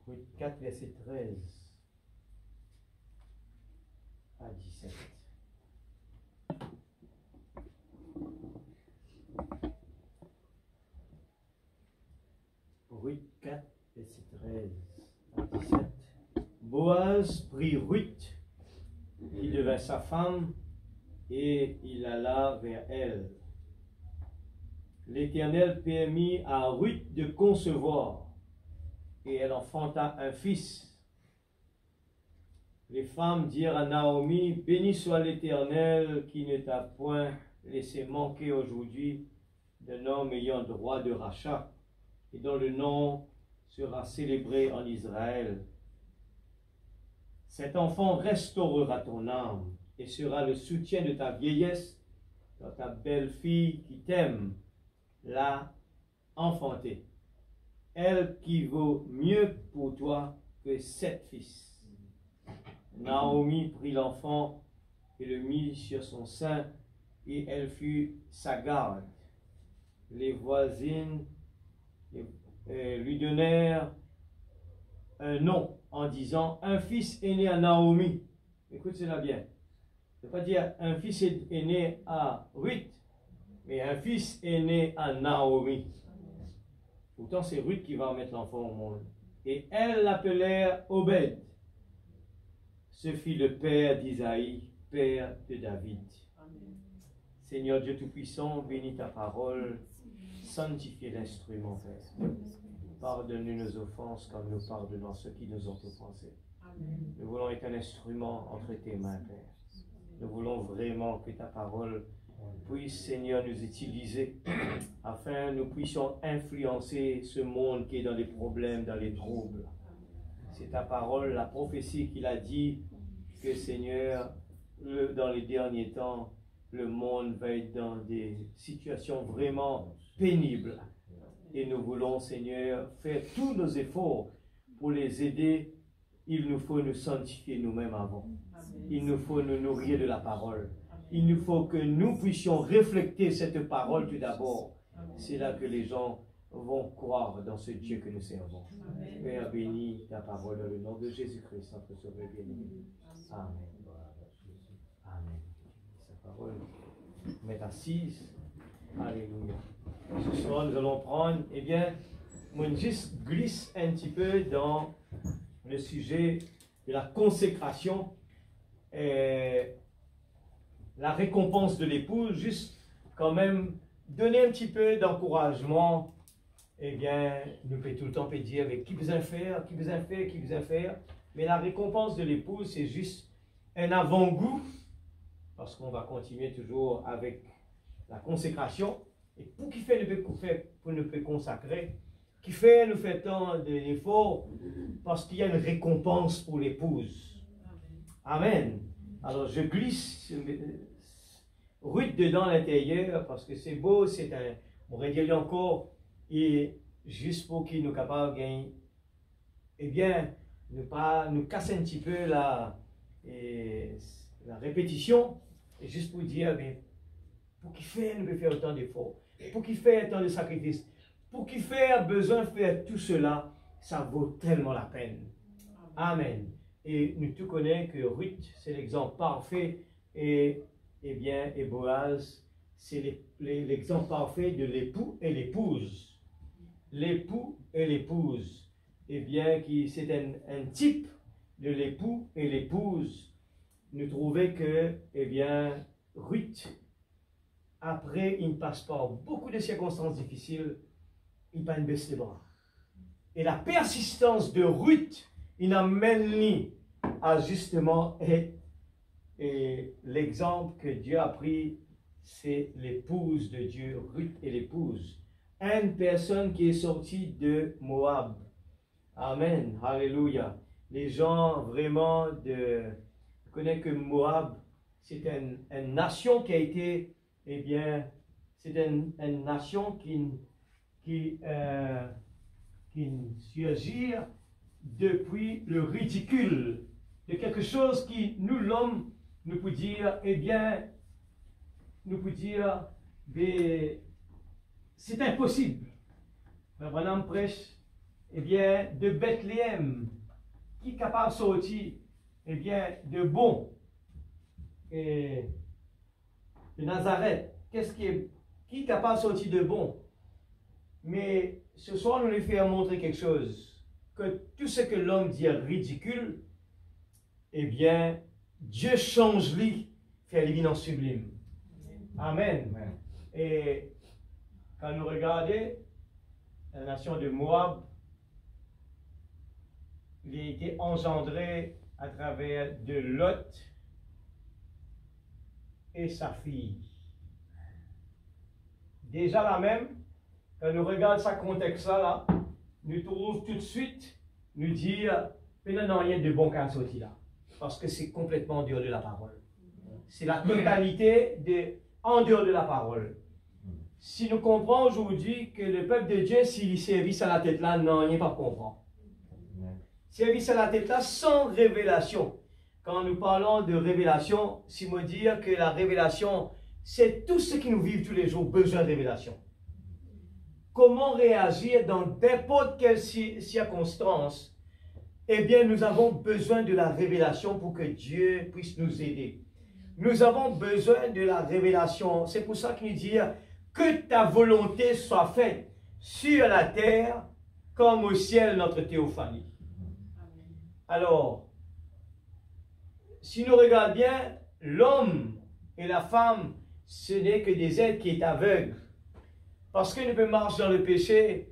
Ruth 4, verset 13 à 17. Ruth 4, verset 13 à 17. Boaz prit Ruth, qui devint sa femme, et il alla vers elle. L'Éternel permit à Ruth de concevoir, et elle enfanta un fils. Les femmes dirent à Naomi, « Béni soit l'Éternel qui ne t'a point laissé manquer aujourd'hui d'un homme ayant droit de rachat, et dont le nom sera célébré en Israël. Cet enfant restaurera ton âme et sera le soutien de ta vieillesse quand ta belle-fille qui t'aime l'a enfanté. Elle qui vaut mieux pour toi que 7 fils. » Naomi prit l'enfant et le mit sur son sein, et elle fut sa garde. Les voisines lui donnèrent un nom en disant, un fils est né à Naomi. Écoute cela bien. Je ne veux pas dire un fils est né à Ruth, mais un fils est né à Naomi. Pourtant, c'est Ruth qui va mettre l'enfant au monde. Et elles l'appelèrent Obed. Ce fut le père d'Isaïe, père de David. Amen. Seigneur Dieu Tout-Puissant, bénis ta parole, sanctifie l'instrument, Père. Pardonne-nous nos offenses comme nous pardonnons ceux qui nous ont offensés. Amen. Nous voulons être un instrument entre tes mains, Père. Nous voulons vraiment que ta parole puisse, Seigneur, nous utiliser afin que nous puissions influencer ce monde qui est dans les problèmes, dans les troubles. C'est ta parole, la prophétie qu'il a dit que, Seigneur, dans les derniers temps, le monde va être dans des situations vraiment pénibles. Et nous voulons, Seigneur, faire tous nos efforts pour les aider. Il nous faut nous sanctifier nous-mêmes avant. Il nous faut nous nourrir de la parole. Il nous faut que nous puissions refléter cette parole tout d'abord. C'est là que les gens vont croire dans ce Dieu que nous servons. Amen. Père, bénis ta parole dans le nom de Jésus-Christ, notre Sauveur bien-aimé. Amen. Amen. Sa parole m'est assise. Alléluia. Ce soir, nous allons prendre, eh bien, moi, juste glisse un petit peu dans le sujet de la consécration et la récompense de l'épouse, juste quand même donner un petit peu d'encouragement. Eh bien, nous pouvons tout le temps dire avec qui besoin faire, qui besoin faire, qui besoin faire. Mais la récompense de l'épouse, c'est juste un avant-goût, parce qu'on va continuer toujours avec la consécration. Et pour qui fait pour nous consacrer, qui fait nous fait tant d'efforts, parce qu'il y a une récompense pour l'épouse. Amen. Alors je glisse Ruth dedans l'intérieur, parce que c'est beau, c'est un, on va dire encore, et juste pour qu'il nous capable de gagner, eh bien, ne pas nous casser un petit peu la répétition, et juste pour dire, mais pour qui fait, nous peut faire autant d'efforts, pour qui fait autant de sacrifices, pour qui fait besoin de faire tout cela, ça vaut tellement la peine. Amen. Et nous tous connaissons que Ruth, c'est l'exemple parfait, et bien, et Boaz, c'est l'exemple parfait de l'époux et l'épouse. L'époux et l'épouse, eh bien, c'est un type de l'époux et l'épouse. Nous trouvons que, eh bien, Ruth, après, il passe par beaucoup de circonstances difficiles, il pas une baisse de bras. Et la persistance de Ruth, il amène à justement, et l'exemple que Dieu a pris, c'est l'épouse de Dieu, Ruth et l'épouse. Une personne qui est sortie de Moab. Amen. Alléluia. Les gens vraiment connaissent que Moab, c'est une nation qui a été, eh bien, c'est une nation qui surgit depuis le ridicule de quelque chose qui, nous l'homme, nous peut dire, eh bien, nous peut dire, c'est impossible. Abraham prêche eh bien, de Bethléem, qui est capable de sortir, eh bien, de bon, et de Nazareth, qui est capable de sortir de bon? Mais ce soir, nous lui faisons montrer quelque chose, que tout ce que l'homme dit est ridicule, eh bien, Dieu change lui, fait lui en sublime. Amen. Amen. Et quand nous regardons la nation de Moab, il a été engendré à travers de Lot et sa fille. Déjà là même, quand nous regardons ce contexte-là, nous trouvons tout de suite, nous dire, mais non, rien de bon qu'à sortir là. Parce que c'est complètement en dehors de la parole. C'est la totalité en dehors de la parole. Si nous comprenons aujourd'hui que le peuple de Dieu, s'il servit à la tête là, non, rien pas comprendre. Service à la tête là sans révélation. Quand nous parlons de révélation, c'est me dire que la révélation, c'est tout ce qui nous vit tous les jours, besoin de révélation. Comment réagir dans n'importe quelle circonstance? Eh bien, nous avons besoin de la révélation pour que Dieu puisse nous aider. Nous avons besoin de la révélation. C'est pour ça qu'il nous dit que ta volonté soit faite sur la terre comme au ciel, notre théophanie. Alors, si nous regardons bien, l'homme et la femme, ce n'est que des êtres qui sont aveugles. Parce que nous pouvons marcher dans le péché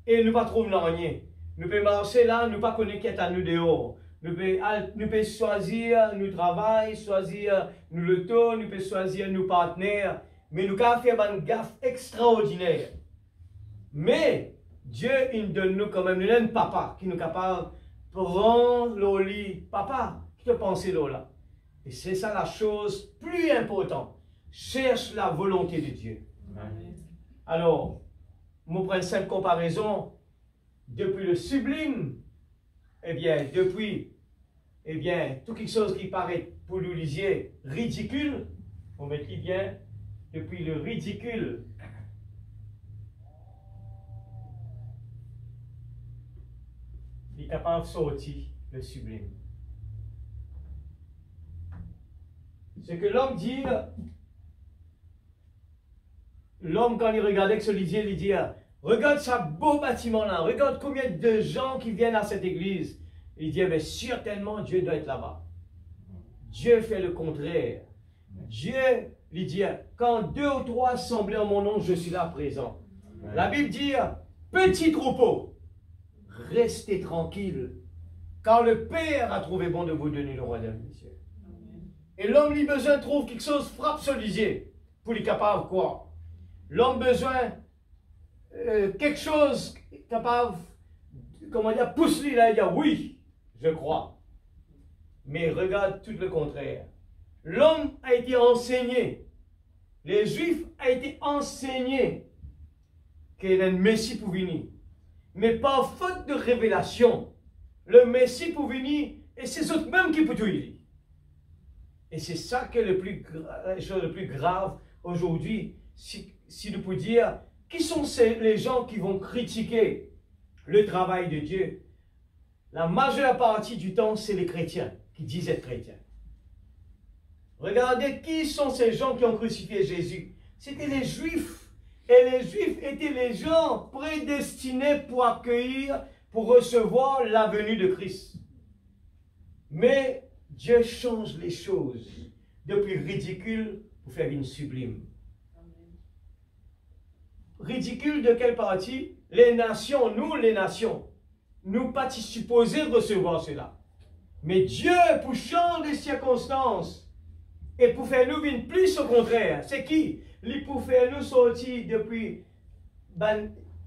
et nous ne trouvons rien. Nous pouvons marcher là, nous ne pas connaître qui est à nous dehors. Nous pouvons choisir nos travail, choisir nous le taux, nous pouvons choisir nos partenaires, mais nous pouvons faire une gaffe extraordinaire. Mais Dieu, il donne nous quand même un papa qui nous est capable de prendre l'eau lit. Papa, qui te pense l'eau là? Et c'est ça la chose plus importante. Cherche la volonté de Dieu. Amen. Alors, mon prends une simple comparaison. Depuis le sublime, eh bien, depuis, eh bien, tout quelque chose qui paraît pour nous lisier ridicule, on mettra bien, depuis le ridicule, il est capable de sortir le sublime. Ce que l'homme dit, l'homme quand il regardait que ce lisier, il dit, regarde ce beau bâtiment-là, regarde combien de gens qui viennent à cette église. Il dit, mais certainement Dieu doit être là-bas. Dieu fait le contraire. Dieu, il dit, quand 2 ou 3 assemblés en mon nom, je suis là présent. Amen. La Bible dit, petit troupeau, restez tranquille, car le Père a trouvé bon de vous donner le royaume des cieux. Et l'homme, il besoin trouve quelque chose, frappe ce lisier, pour lui capable quoi? L'homme besoin quelque chose capable, comment dire, pousse-lui là et dire oui, je crois. Mais regarde tout le contraire. L'homme a été enseigné, les Juifs ont été enseignés qu'il y a un Messie pour venir. Mais par faute de révélation, le Messie pour venir, et c'est eux mêmes qui peuvent tout dire. Et c'est ça qui est la chose la plus grave aujourd'hui, si nous pouvons dire, qui sont les gens qui vont critiquer le travail de Dieu? La majeure partie du temps, c'est les chrétiens qui disent être chrétiens. Regardez qui sont ces gens qui ont crucifié Jésus. C'était les Juifs. Et les Juifs étaient les gens prédestinés pour accueillir, pour recevoir la venue de Christ. Mais Dieu change les choses depuis ridicule pour faire une sublime. Ridicule de quelle partie? Les nations, nous les nations, nous pas supposés recevoir cela. Mais Dieu, pour changer les circonstances et pour faire nous venir plus au contraire, c'est qui? Lui pour faire nous sortir depuis,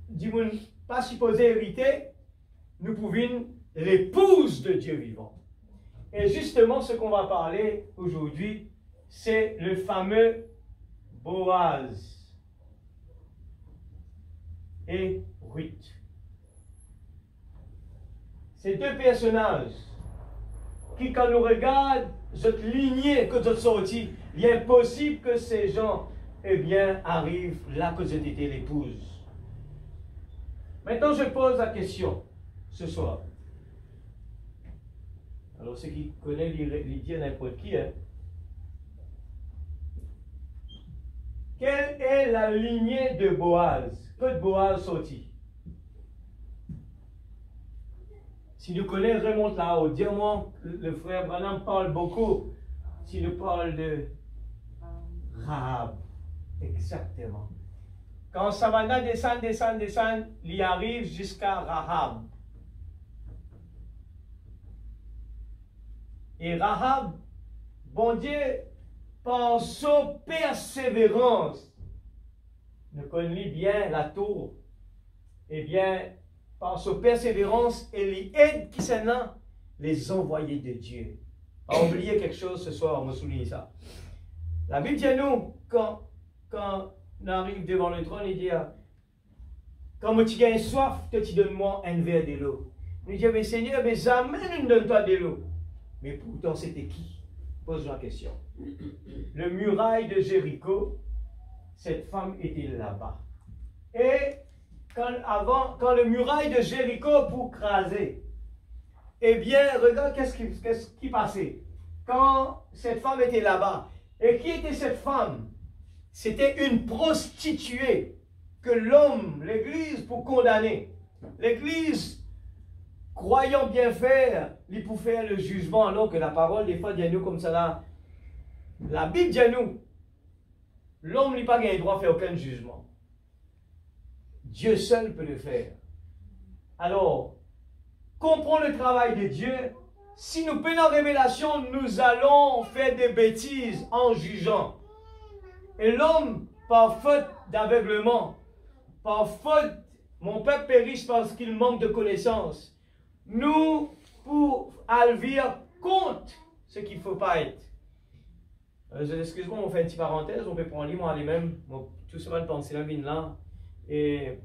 du monde pas supposé hériter, nous pouvons l'épouse de Dieu vivant. Et justement, ce qu'on va parler aujourd'hui, c'est le fameux Boaz et Ruth. Ces deux personnages qui, quand nous regardons cette lignée que nous sortis, il est impossible que ces gens, eh bien, arrivent là que j'ai été l'épouse. Maintenant, je pose la question ce soir. Alors, ceux qui connaissent Lydia n'importe qui, hein. Quelle est la lignée de Boaz? Que de Boaz sortit? Si nous connaissons, remonte là-haut. Dis-moi, le frère Branham parle beaucoup. Si nous parle de Rahab. Exactement. Quand Savannah descend, il y arrive jusqu'à Rahab. Et Rahab, bon Dieu, par sa persévérance, nous connaissons bien la tour, eh bien, par sa persévérance, elle aide qui s'en a les envoyés de Dieu. Pas oublier quelque chose ce soir, on me souligne ça. La Bible dit à nous, quand on arrive devant le trône, il dit, quand tu as soif, tu donnes-moi un verre de l'eau. Il dit, mais Seigneur, mais jamais ne donne-toi de l'eau. Mais pourtant, c'était qui? Pose la question. Le muraille de Jéricho, cette femme était là-bas. Et quand le muraille de Jéricho pour craser, eh bien, regarde qu'est-ce qui passait. Quand cette femme était là-bas, et qui était cette femme? C'était une prostituée que l'homme, l'Église, pour condamner. L'Église, croyant bien faire, il pour faire le jugement, alors que la parole, des fois, dit à nous comme ça là. La Bible dit à nous, l'homme n'a pas le droit de faire aucun jugement. Dieu seul peut le faire. Alors, comprends le travail de Dieu. Si nous prenons la révélation, nous allons faire des bêtises en jugeant. Et l'homme, par faute d'aveuglement, par faute, mon peuple périsse parce qu'il manque de connaissances. Nous, pour alvir, compte ce qu'il ne faut pas être. Excuse-moi, on fait une petite parenthèse, on peut prendre l'île, moi, aller-même, tout ce monde pense la mine là. Et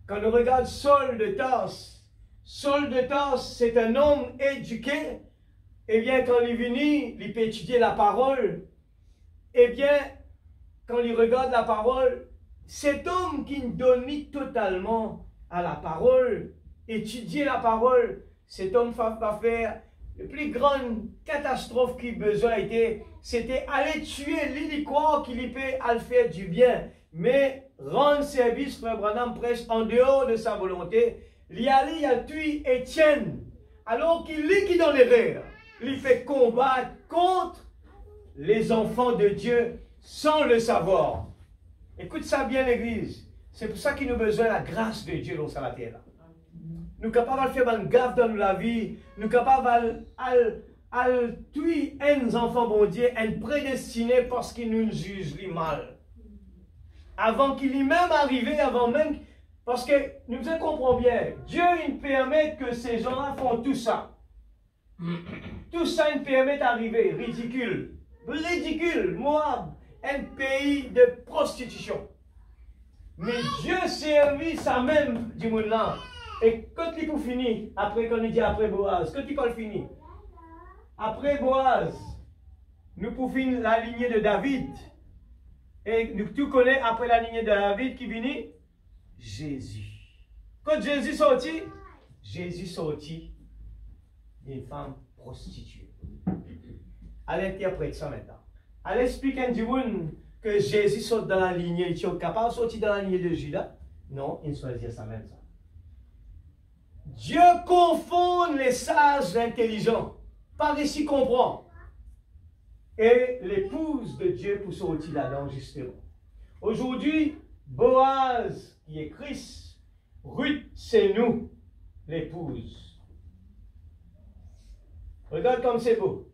quand on regarde Saul de Tarse, c'est un homme éduqué. Eh bien, quand il est venu, il peut étudier la parole. Eh bien, quand il regarde la parole, cet homme qui donne totalement à la parole, étudier la parole, cet homme va faire la plus grande catastrophe qu'il besoin était, c'était aller tuer l'hélicoire qu'il peut aller faire du bien, mais rendre service, frère Branham prêche en dehors de sa volonté. Il a tué Étienne, alors qu'il est qui dans l'erreur. Il fait combattre contre les enfants de Dieu sans le savoir. Écoute ça bien, l'Église. C'est pour ça qu'il nous a besoin de la grâce de Dieu dans la terre. Nous sommes capables de faire une gaffe dans la vie. Nous sommes capables de tuer un enfant, bon Dieu, un prédestiné parce qu'il nous juge mal. Avant qu'il y même arrivé, avant même... Parce que nous comprenons bien, Dieu il permet que ces gens-là font tout ça. Tout ça, il permet d'arriver. Ridicule. Ridicule. Moab, un pays de prostitution. Mais Dieu servit ça même du monde là. Et quand il pour finir, après qu'on dit après Boaz, quand il parle fini, après Boaz, nous pour finir la lignée de David. Et nous tout connaissons après la lignée de David qui finit Jésus. Quand Jésus sortit d'une femme prostituée. Elle interprète ça maintenant. Elle explique à Dieu que Jésus sort dans la lignée, il est capable de sortir dans la lignée de Judas. Non, il choisit ça même ça. Dieu confond les sages intelligents. Par ici comprend. Et l'épouse de Dieu pour sortir là-dedans justement. Aujourd'hui, Boaz qui est Christ, Ruth c'est nous, l'épouse. Regarde comme c'est beau.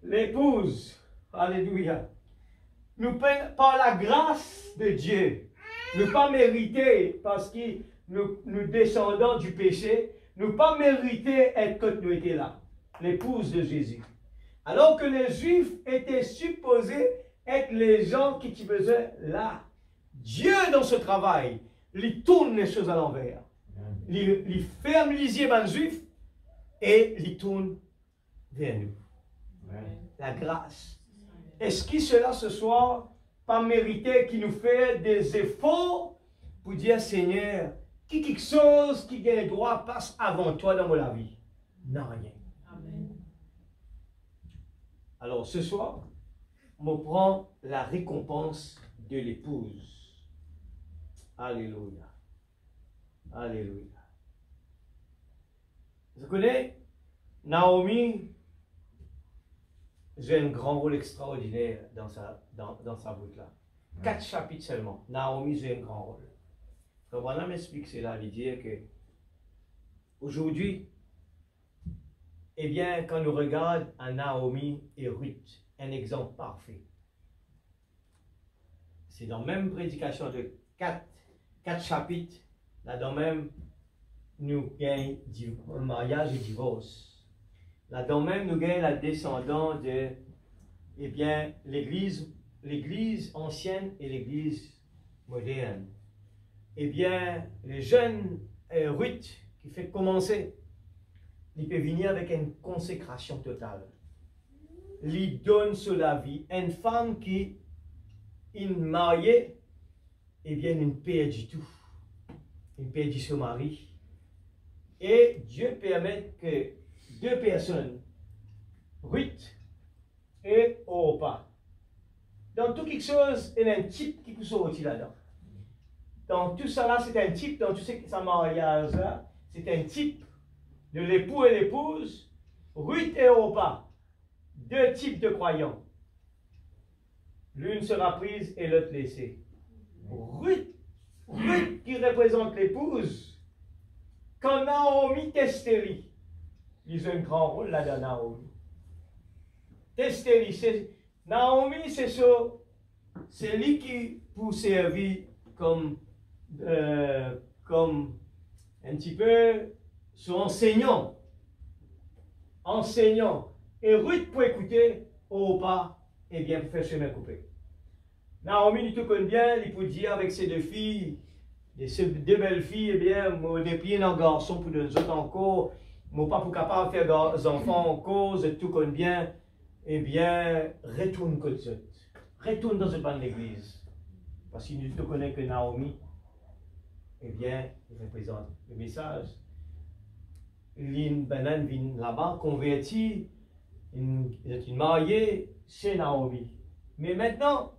L'épouse, alléluia. Nous, par la grâce de Dieu, nous pas mérité parce que nous descendons du péché, nous pas mérité être que nous étions là, l'épouse de Jésus. Alors que les Juifs étaient supposés être les gens qui faisaient là. Dieu dans ce travail, il tourne les choses à l'envers. Il ferme les yeux des Juifs et il tourne vers nous. La grâce. Est-ce que cela ce soir pas mérité qui nous fait des efforts pour dire, Seigneur, quelque chose qui gagne droit passe avant toi dans la vie. Non, rien. Amen. Alors ce soir, on prend la récompense de l'épouse. Alléluia. Alléluia. Vous connaissez, Naomi joue un grand rôle extraordinaire dans sa route-là. 4 chapitres seulement. Naomi joue un grand rôle. Frère Branham m'explique cela, il dit que aujourd'hui, eh bien, quand nous regardons à Naomi et Ruth, un exemple parfait, c'est dans la même prédication de 4 chapitres, là-dedans même, nous gagnons mariage et divorce. Là-dedans même, nous gagnons la descendance de, eh bien, l'église ancienne et l'église moderne. Eh bien, les jeunes Ruth, qui fait commencer, il peut venir avec une consécration totale. Il donne sur la vie. Une femme qui est mariée, eh bien, il ne perd du tout. Il perd du son mari. Et Dieu permet que 2 personnes, Ruth et Orpa, dans tout quelque chose, il y a un type qui peut sortir là-dedans. Dans tout ça là, c'est un type, dans tout ce mariage là, c'est un type de l'époux et l'épouse, Ruth et Orpa, 2 types de croyants. L'une sera prise et l'autre laissée. Ruth qui représente l'épouse, quand Naomi Testeri, ils ont un grand rôle là dans Naomi. Testeri, Naomi, c'est lui qui peut servir comme un petit peu son enseignant. Et Ruth pour écouter, au pas, et bien pour faire chemin coupé. Naomi, il tout connaît bien, il peut dire avec ses 2 filles, ces 2 belles filles, eh bien, moi, des pieds dans garçon pour nous autres encore, moi pas pour capable de faire des enfants en cause, tout connaît bien, eh bien, retourne comme ça. Retourne dans une bonne église. Parce qu'il ne connaît que Naomi, eh bien, il représente le message. L'une banane vient là-bas, convertie, il est mariée, c'est Naomi. Mais maintenant,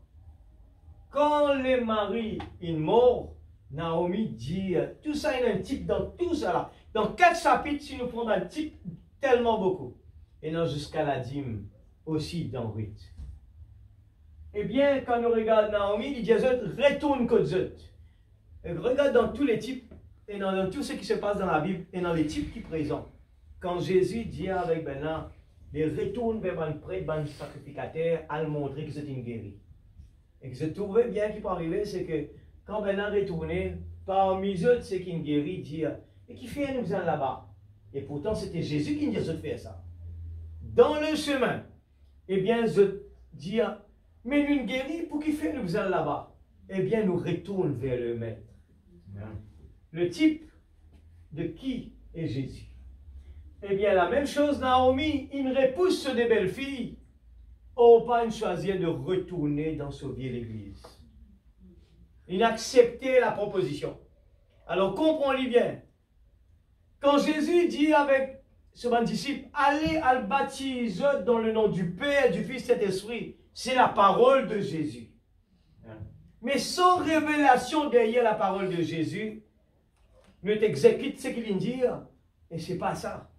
quand les maris ils meurent, Naomi dit, tout ça, il y a un type dans tout ça là. Dans 4 chapitres, si nous prenons un type, tellement beaucoup. Et non jusqu'à la dîme, aussi dans Ruth. Eh bien, quand nous regardons Naomi, il dit, retourne comme ça. Regarde dans tous les types, et dans tout ce qui se passe dans la Bible, et dans les types qui présentent. Quand Jésus dit avec Bernard, il retourne vers un prêtre, un sacrificateur, à le montrer que c'est une guérie. Et que je trouvais bien qu'il peut arriver, c'est que quand Bernard retournait, parmi eux, c'est qu'il guérit, dit, et qui fait nous en là-bas. Et pourtant, c'était Jésus qui nous a fait ça. Dans le chemin, eh bien, je dis, mais nous guérit pour qu'il fait nous en là-bas. Eh bien, nous retournons vers le Maître. Le type de qui est Jésus. Eh bien, la même chose, Naomi, il repousse des belles filles. Orpa il choisit de retourner dans sa vieille église. Il a accepté la proposition. Alors, comprenez bien. Quand Jésus dit avec son disciple, allez à le baptiser dans le nom du Père, du Fils et de l'Esprit, c'est la parole de Jésus. Mais sans révélation derrière la parole de Jésus, nous exécute ce qu'il vient de dire, et ce n'est pas ça.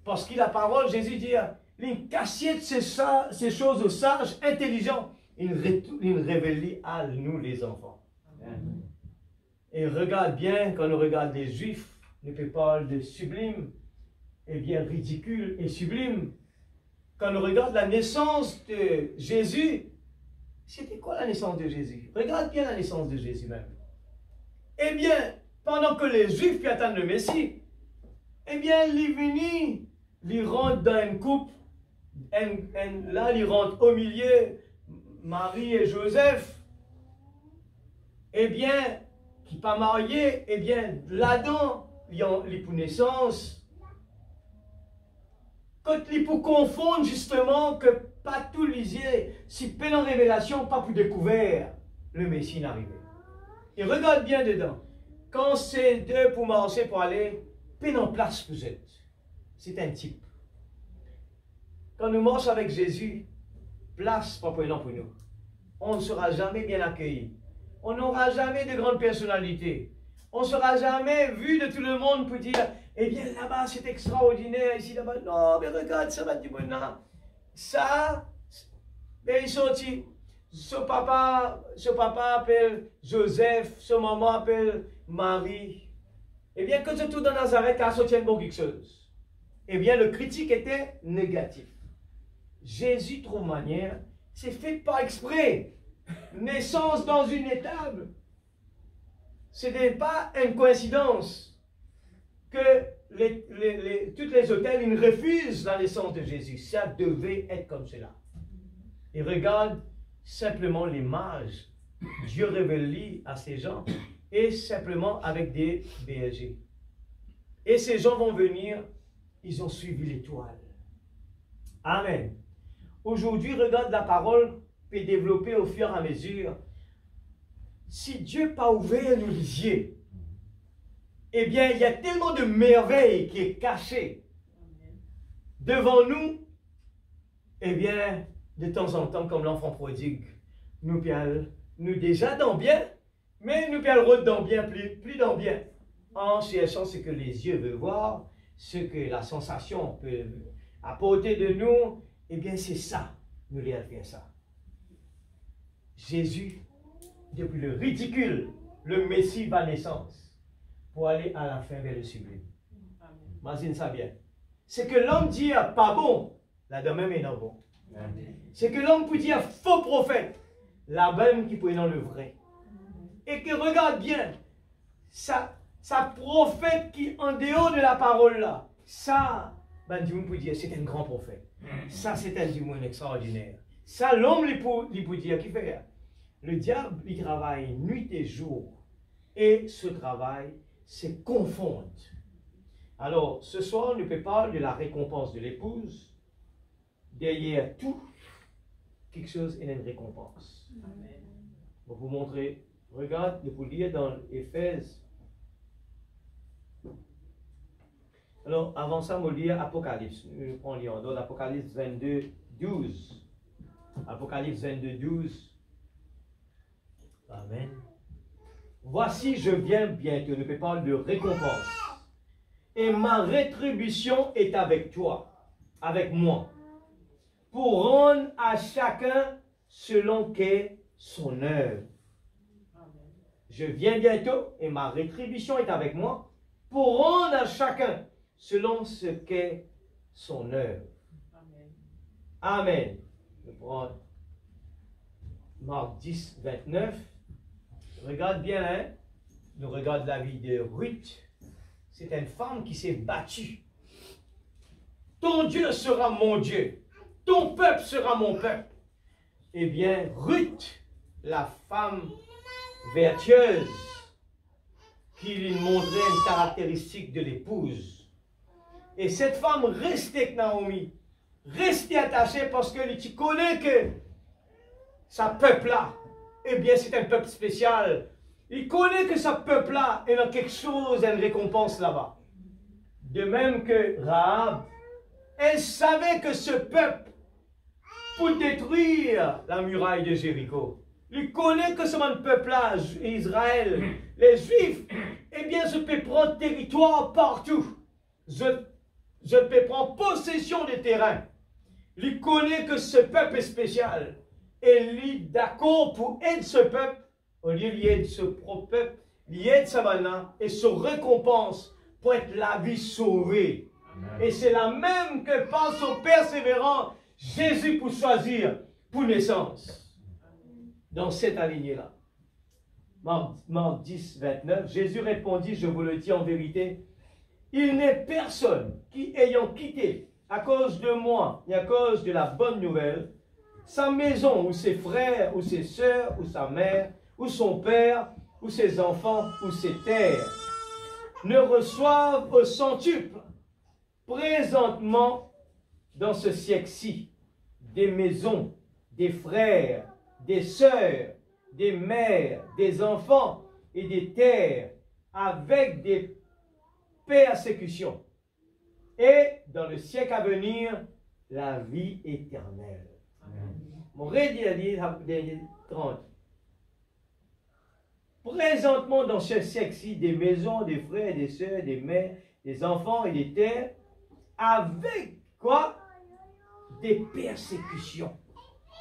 Parce que la parole, Jésus dit, il cachait ces choses aux sages, intelligents, il révèle à nous les enfants. Et regarde bien, quand on regarde les Juifs, nous parlent de sublime, et bien ridicule et sublime. Quand on regarde la naissance de Jésus, c'était quoi la naissance de Jésus? Regarde bien la naissance de Jésus même. Eh bien, pendant que les Juifs qui attendent le Messie, eh bien, il est venu, il rentre dans une coupe, là, il rentre au milieu, Marie et Joseph, eh bien, qui pas marié, eh bien, là-dedans, il y a pour naissance. Quand il pour confondre justement que pas tout lisier, si peu en révélation, pas pour découvert, le Messie n'arrivait. Et regarde bien dedans. Quand c'est deux pour marcher, pour aller, peine en place vous êtes. C'est un type. Quand nous marchons avec Jésus, place pas prenant pour nous. On ne sera jamais bien accueillis. On n'aura jamais de grandes personnalités. On ne sera jamais vu de tout le monde pour dire, eh bien là-bas c'est extraordinaire, ici là-bas, non, mais regarde, ça va du bon là. Ça, mais ils sont sortis. Ce papa appelle Joseph, ce maman appelle Marie. Eh bien, quand je tourne dans Nazareth, ça soutient bon quelque chose. Eh bien, le critique était négatif. Jésus trouve manière, c'est fait pas exprès. Naissance dans une étable. Ce n'est pas une coïncidence que tous les hôtels ils refusent la naissance de Jésus. Ça devait être comme cela. Et regarde simplement les mages. Dieu révèle à ces gens et simplement avec des bergers. Et ces gens vont venir, ils ont suivi l'étoile. Amen. Aujourd'hui, regarde la parole peut développer au fur et à mesure. Si Dieu n'a pas ouvert nos yeux, eh bien, il y a tellement de merveilles qui est cachées devant nous. Eh bien, de temps en temps, comme l'enfant prodigue, nous déjà dans bien, mais nous le dans bien, plus dans bien. En cherchant ce que les yeux veulent voir, ce que la sensation peut apporter de nous, eh bien, c'est ça. Nous allons faire ça. Jésus, depuis le ridicule, le Messie va naissance, pour aller à la fin vers le sublime. Imagine ça bien. C'est que l'homme dit pas bon, là de même est non bon. C'est que l'homme peut dire faux prophète, là même qui peut dans le vrai. Et que regarde bien, ça prophète qui en dehors de la parole là, ça, ben Dieu peut dire c'est un grand prophète. Ça c'est un Dieu extraordinaire. Ça l'homme il peut dire qui fait. Le diable il travaille nuit et jour. Et ce travail c'est confondre. Alors ce soir on ne peut pas de la récompense de l'épouse. Derrière tout, quelque chose est une récompense. Amen. Je vais vous montrer. Regarde, je vous lire dans Éphèse. Alors, avant ça, je vais lire Apocalypse. Nous prenons dans l'Apocalypse 22, 12. Apocalypse 22, 12. Amen. Voici, je viens bientôt. Je peux parler de récompense. Et ma rétribution est avec toi, avec moi, pour rendre à chacun selon qu'est son œuvre. Je viens bientôt et ma rétribution est avec moi pour rendre à chacun selon ce qu'est son œuvre. Amen. Amen. Je prends Marc 10, 29. Regarde bien, hein? Nous regarde la vie de Ruth. C'est une femme qui s'est battue. Ton Dieu sera mon Dieu. Ton peuple sera mon peuple. Eh bien, Ruth, la femme vertueuse, qui lui montrait une caractéristique de l'épouse. Et cette femme restait avec Naomi, restait attachée parce que tu connais que sa peuple-là, eh bien, c'est un peuple spécial. Il connaît que sa peuple-là est dans quelque chose, une récompense là-bas. De même que Rahab, elle savait que ce peuple, pour détruire la muraille de Jéricho, il connaît que ce peuple-là, Israël, les Juifs, eh bien, je peux prendre territoire partout. Je peux prendre possession des terrains. Il connaît que ce peuple est spécial. Et il est d'accord pour aider ce peuple, au lieu d'aider ce propre peuple, il aide sa mana et se récompense pour être la vie sauvée. Amen. Et c'est la même que pense au persévérant Jésus pour choisir pour naissance. Dans cette alignée-là. Marc 10, 29, Jésus répondit, je vous le dis en vérité, il n'est personne qui, ayant quitté à cause de moi et à cause de la bonne nouvelle, sa maison ou ses frères ou ses sœurs ou sa mère ou son père ou ses enfants ou ses terres, ne reçoivent au centuple présentement dans ce siècle-ci des maisons, des frères, des sœurs, des mères, des enfants et des terres avec des persécutions. Et dans le siècle à venir, la vie éternelle. Mon dit 30. Présentement dans ce siècle-ci, des maisons, des frères, des sœurs, des mères, des enfants et des terres, avec quoi? Des persécutions.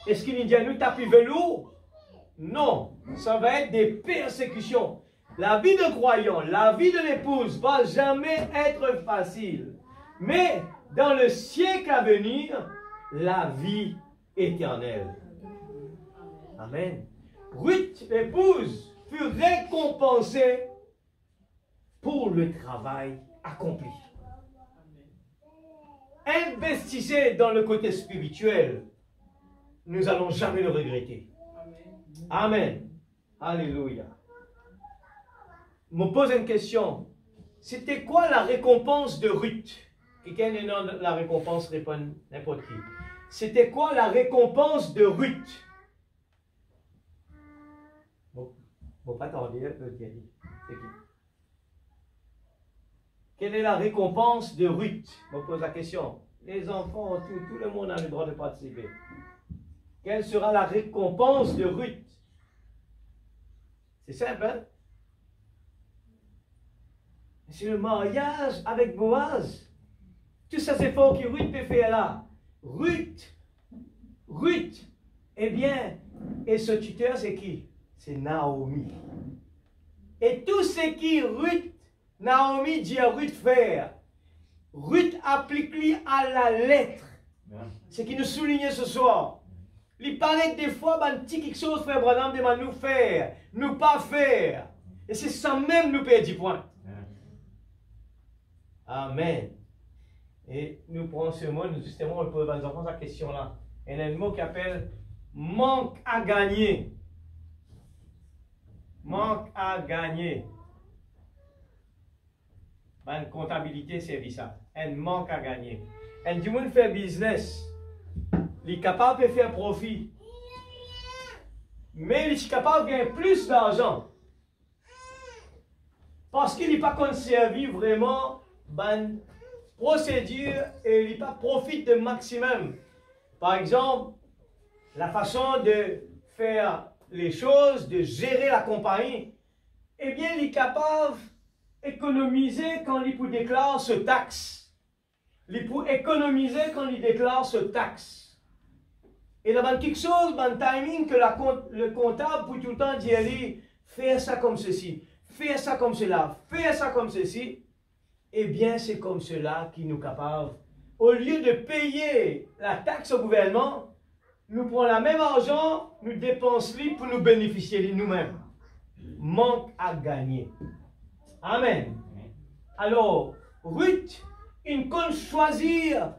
Est-ce qu'il nous dit à nous taper velours? Non, ça va être des persécutions. La vie de croyant, la vie de l'épouse va jamais être facile. Mais dans le siècle à venir, la vie éternelle. Amen. Ruth, l'épouse, fut récompensée pour le travail accompli. Investissez dans le côté spirituel. Nous n'allons jamais le regretter. Amen. Alléluia. Je me pose une question. C'était quoi la récompense de Ruth? Quelqu'un est dans la récompense, répond n'importe qui. C'était quoi la récompense de Ruth? Bon, pas tarder, c'est qui? Quelle est la récompense de Ruth? Je me pose la question. Les enfants, tout le monde a le droit de participer. Quelle sera la récompense de Ruth? C'est simple, hein? C'est le mariage avec Boaz. Tout ça, c'est fort que Ruth peut faire là. Ruth, eh bien, et ce tuteur, c'est qui? C'est Naomi. Et tout ce qui Naomi dit à Ruth faire, Ruth applique-lui à la lettre. Ce qui nous soulignait ce soir. Il paraît des fois, un petit quelque chose, frère Branham demande nous faire, nous pas faire. Et c'est ça même nous perd 10 points. Amen. Et nous prenons ce mot, nous justement, on pose aux enfants la question là. Il y a un mot qui appelle manque à gagner. Manque à gagner. Une comptabilité, c'est ça. Un manque à gagner. Un du monde fait business. Il est capable de faire profit. Mais il est capable de gagner plus d'argent. Parce qu'il n'est pas conservé vraiment une procédure et il n'est pas profite de maximum. Par exemple, la façon de faire les choses, de gérer la compagnie, eh bien, il est capable d'économiser quand il peut déclare ce taxe. Il peut économiser quand il déclare ce taxe. Et il y a quelque chose, un timing que le comptable peut tout le temps dire, faire ça comme ceci, faire ça comme cela, faire ça comme ceci. Eh bien, c'est comme cela qui nous capable. Au lieu de payer la taxe au gouvernement, nous prenons la même argent, nous dépensons pour nous bénéficier de nous-mêmes. Manque à gagner. Amen. Alors, Ruth, il compte choisir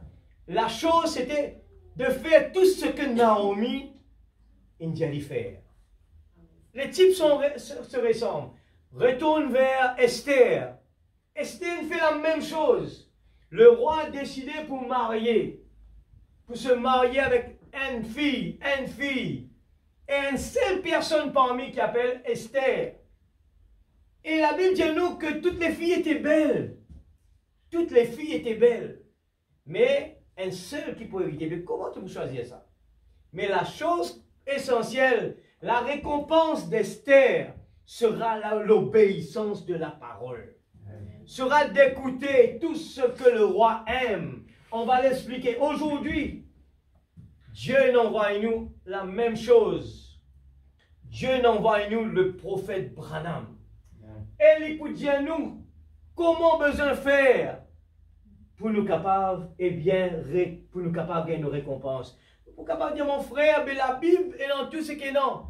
la chose, c'était de faire tout ce que Naomi allait faire. Les types se ressemblent. Retourne vers Esther. Esther fait la même chose. Le roi a décidé pour se marier avec une fille, et une seule personne parmi qui appelle Esther. Et la Bible dit nous que toutes les filles étaient belles. Toutes les filles étaient belles. Mais un seul qui peut éviter. Mais comment tu peux choisir ça? Mais la chose essentielle, la récompense d'Esther sera l'obéissance de la parole. Sera d'écouter tout ce que le roi aime. On va l'expliquer. Aujourd'hui, Dieu n'envoie à nous la même chose. Dieu n'envoie à nous le prophète Branham. Et il peut dire à nous comment besoin faire pour nous capables, eh bien, pour nous capables de gagner nos récompenses. Pour capable dire mon frère, mais la Bible est dans tout ce qui est non.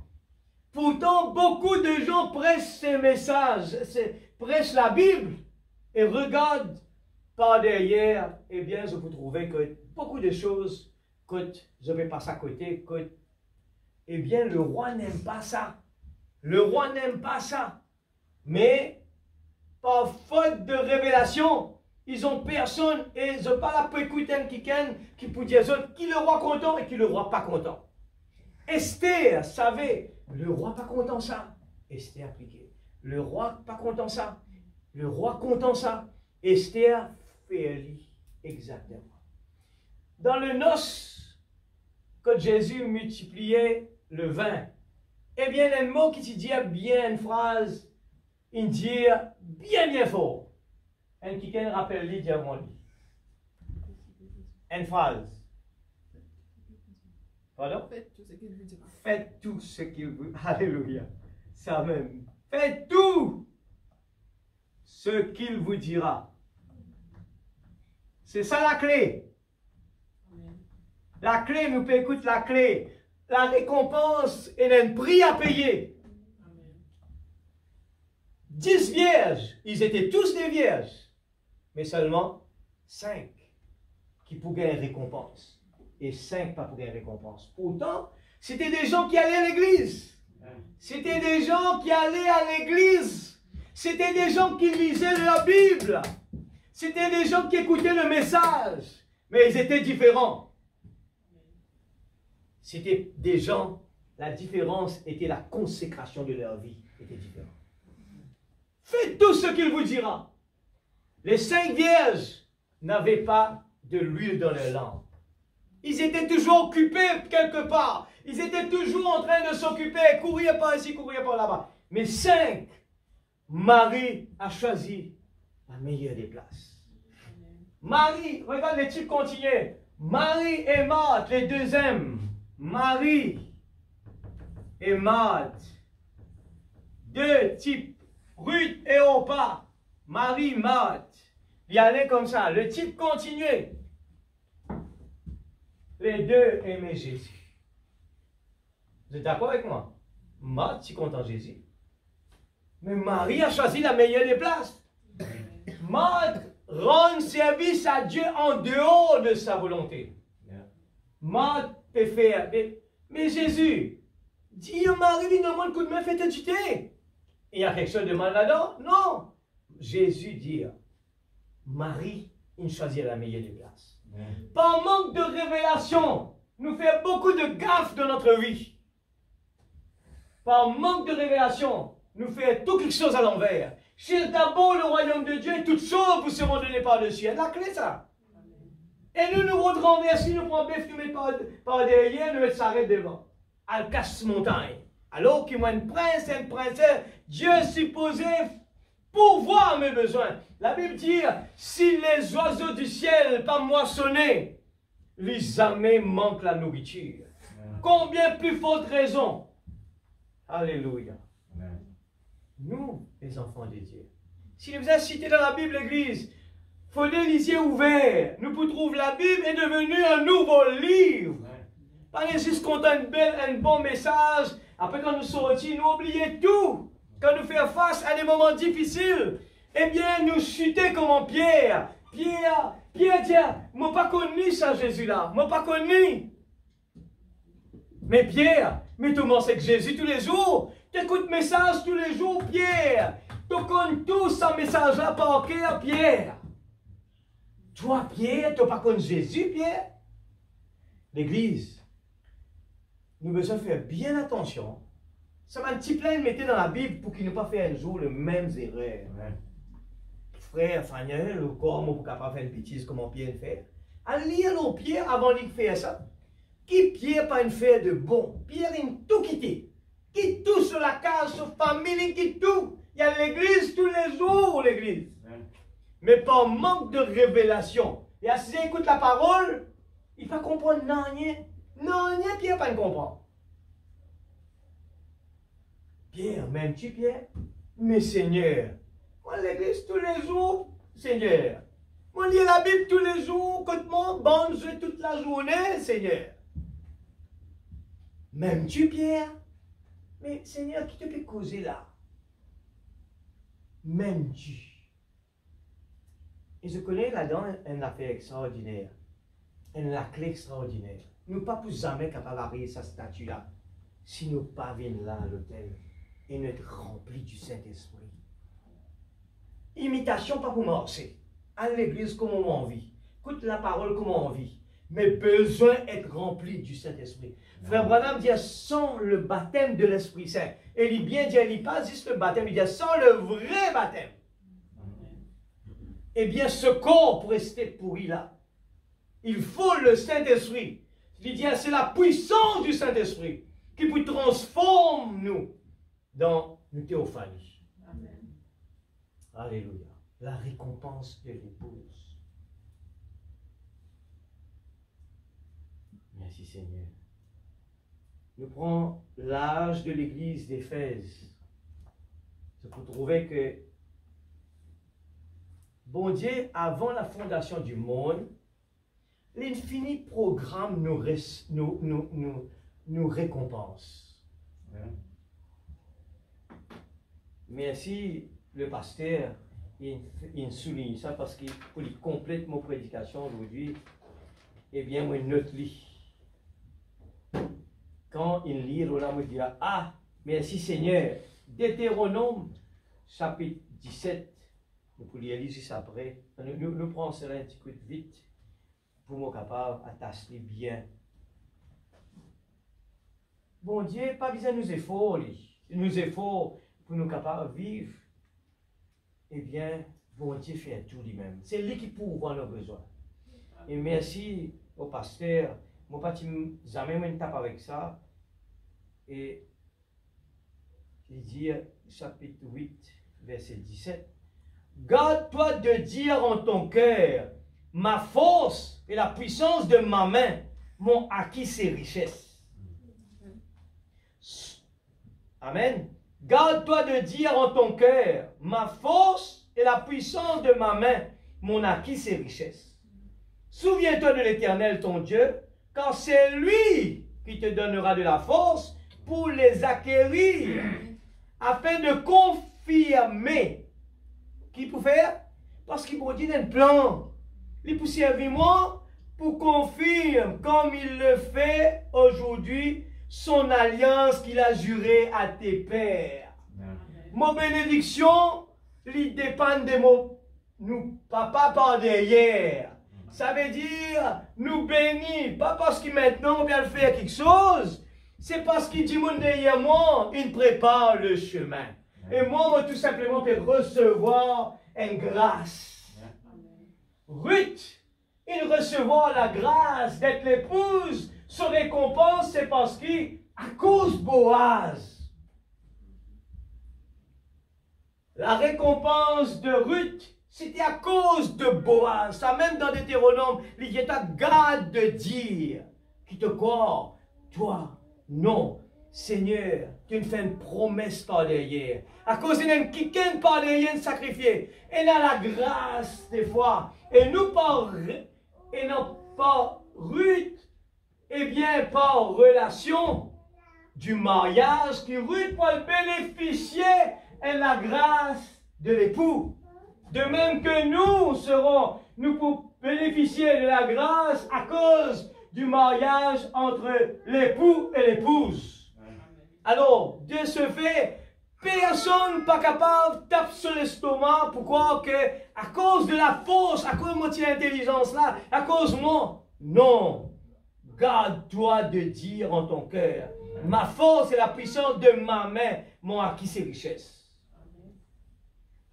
Pourtant, beaucoup de gens prêchent ces messages, prêchent la Bible et regardent par derrière, eh bien, je peux trouver que beaucoup de choses, que je vais passer à côté, que, eh bien, le roi n'aime pas ça. Le roi n'aime pas ça. Mais, par faute de révélation, ils ont personne et ils n'ont pas la pour écouter quelqu'un qui peut dire qui le roi content et qui le roi pas content. Esther savait, le roi pas content ça. Esther appliqué. Le roi pas content ça. Le roi content ça. Esther fait exactement. Dans le noce, quand Jésus multipliait le vin, eh bien, il y a un mot qui dit bien une phrase, il dit bien fort. Un qui rappelle lui, dit à moi. Une phrase. Pardon? Faites tout ce qu'il vous dira. Faites tout ce qu'il vous... Alléluia. Ça même. Faites tout ce qu'il vous dira. C'est ça la clé. Amen. La clé, nous peut écouter la clé. La récompense et un prix à payer. Amen. 10 vierges, ils étaient tous des vierges, mais seulement 5 qui pouvaient une récompense. Et 5 pas pour une récompense. Pourtant, c'était des gens qui allaient à l'église. C'était des gens qui allaient à l'église. C'était des gens qui lisaient la Bible. C'était des gens qui écoutaient le message. Mais ils étaient différents. C'était des gens, la différence était la consécration de leur vie était différente. Faites tout ce qu'il vous dira. Les 5 vierges n'avaient pas de l'huile dans leur lampe. Ils étaient toujours occupés quelque part. Ils étaient toujours en train de s'occuper, courir par ici, courir par là-bas. Mais 5, Marie a choisi la meilleure des places. Marie, regarde les types continuent. Marie et Marthe, les deuxièmes. Marie et Marthe. 2 types, Ruth et Orpa. Marie, Marthe. Il allait comme ça. Le type continuait. Les 2 aimaient Jésus. Vous êtes d'accord avec moi? Marthe, si content Jésus. Mais Marie a choisi la meilleure des places. Marthe rend service à Dieu en dehors de sa volonté. Marthe peut faire. Mais Jésus, dis à Marie, lui demande un coup de main, fais-toi du thé. Il y a quelque chose de mal là-dedans? Non. Jésus dit, Marie, il choisit la meilleure des places. Par manque de révélation, nous faisons beaucoup de gaffes dans notre vie. Par manque de révélation, nous faisons toutes les choses à l'envers. Cherche d'abord le royaume de Dieu et toutes choses vous seront données par le ciel. La clé, ça. Et nous nous renversons, nous prenons bœuf, nous mettons par derrière, nous mettons s'arrête devant. Elle casse montagne. Alors qu'il y a un prince et une princesse, Dieu est supposé pourvoir mes besoins. La Bible dit, si les oiseaux du ciel pas moissonnés, les jamais manquent la nourriture. Combien plus forte raison. Alléluia. Amen. Nous, les enfants de Dieu. Si vous avez cité dans la Bible, l'Église, faut les yeux ouverts. Nous pouvons trouver la Bible est devenue un nouveau livre. Pas juste qu'on a un bon message. Après, quand nous sortis, nous oublions tout. Quand nous faisons face à des moments difficiles, eh bien, nous chutons comme en Pierre. Pierre dit, moi pas connu ça, Jésus-là. Moi pas connu. Mais Pierre, mais tu m'en sais que Jésus tous les jours. Tu écoutes message tous les jours, Pierre. Tu connais tout ce message-là par cœur, Pierre. Toi, Pierre, tu n'as pas connu Jésus, Pierre. L'Église, nous devons besoin faire bien attention. Ça m'a un petit plein de mettre dans la Bible pour qu'il ne pas faire un jour les mêmes erreurs. Frère, Faniel, le corps, pour capable faire une bêtise comme Pierre fait. À lire nos Pierre avant de faire ça. Qui Pierre pas une faire de bon? Pierre, il tout quitté. Quitte tout sur la case, sur la famille, il quitte tout. Il y a l'église tous les jours, l'église. Mais par manque de révélation. Et si il écoute la parole, il va comprendre non, rien. Non, rien, Pierre pas comprendre. Pierre, m'aimes-tu, Pierre? Mais Seigneur, moi l'église tous les jours, Seigneur. Moi lis la Bible tous les jours, écoute-moi, bonne jeu toute la journée, Seigneur. M'aimes-tu, Pierre? Mais Seigneur, qui te peut causer là? M'aimes-tu? Et je connais là-dedans une affaire extraordinaire, une la clé extraordinaire. Nous ne sommes pas jamais capables d'arriver sa statue-là si nous ne pas venons là à l'hôtel et nous être remplis du Saint-Esprit. Imitation pas pour marcher. À l'église comme on vit. Écoute la parole comme on vit. mais besoin d'être rempli du Saint-Esprit. Frère Branham dit sans le baptême de l'Esprit Saint. Et il bien dit, il pas juste le baptême, il dit sans le vrai baptême. Eh bien, ce corps pour rester pourri là, il faut le Saint-Esprit. Il dit, c'est la puissance du Saint-Esprit qui vous transforme nous dans une théophanie. Amen. Alléluia. La récompense de l'épouse. Merci Seigneur. Nous prenons l'âge de l'église d'Éphèse. C'est pour trouver que bon Dieu, avant la fondation du monde, l'infini programme nous récompense. Merci le pasteur, il souligne ça parce qu'il complète mon prédication aujourd'hui. Eh bien, moi, une autre lit. Quand il lit, là, me dit, ah, merci Seigneur. Deutéronome, chapitre 17. Nous pouvons lire juste après. Nous prenons cela un petit coup de vite pour nous capables d'attacher bien. Bon Dieu, pas besoin de nous efforts pour nous capables de vivre. Eh bien, bon Dieu fait tout lui-même. C'est lui qui pourvoit nos besoins. Et merci au pasteur. Mon pas jamais me tape avec ça. Et il dit, chapitre 8, verset 17. Garde-toi de dire en ton cœur, ma force et la puissance de ma main m'ont acquis ces richesses. Amen. Garde-toi de dire en ton cœur, ma force et la puissance de ma main m'ont acquis ces richesses. Souviens-toi de l'Éternel ton Dieu, car c'est lui qui te donnera de la force pour les acquérir, afin de confirmer. Qui pour faire? Parce qu'il vous dit un plan. Il pour servir moi, pour confirmer, comme il le fait aujourd'hui, son alliance qu'il a jurée à tes pères. Mon bénédiction, il dépend de nous, papa par derrière. Ça veut dire, nous bénir, pas parce qu'il maintenant vient faire quelque chose, c'est parce qu'il dit, mon derrière moi, il prépare le chemin. Et moi, tout simplement, peux recevoir une grâce. Ruth, il recevoir la grâce d'être l'épouse, son récompense, c'est parce qu'à cause Boaz. La récompense de Ruth, c'était à cause de Boaz. Ça même dans Deutéronome, il y a ta garde de dire, qui te croit, toi, non, Seigneur, tu me fais une promesse par derrière. À cause d'un quelqu'un par derrière sacrifié. Elle a la grâce des fois. Et nous et non pas Ruth, eh bien par relation du mariage qui Ruth pour bénéficier de la grâce de l'époux. De même que nous pour bénéficier de la grâce à cause du mariage entre l'époux et l'épouse. Alors, de ce fait, personne pas capable de taper sur l'estomac pour croire que à cause de la force, à cause de mon intelligence là, à cause de moi. Non. Garde-toi de dire en ton cœur, ma force et la puissance de ma main m'ont acquis ces richesses.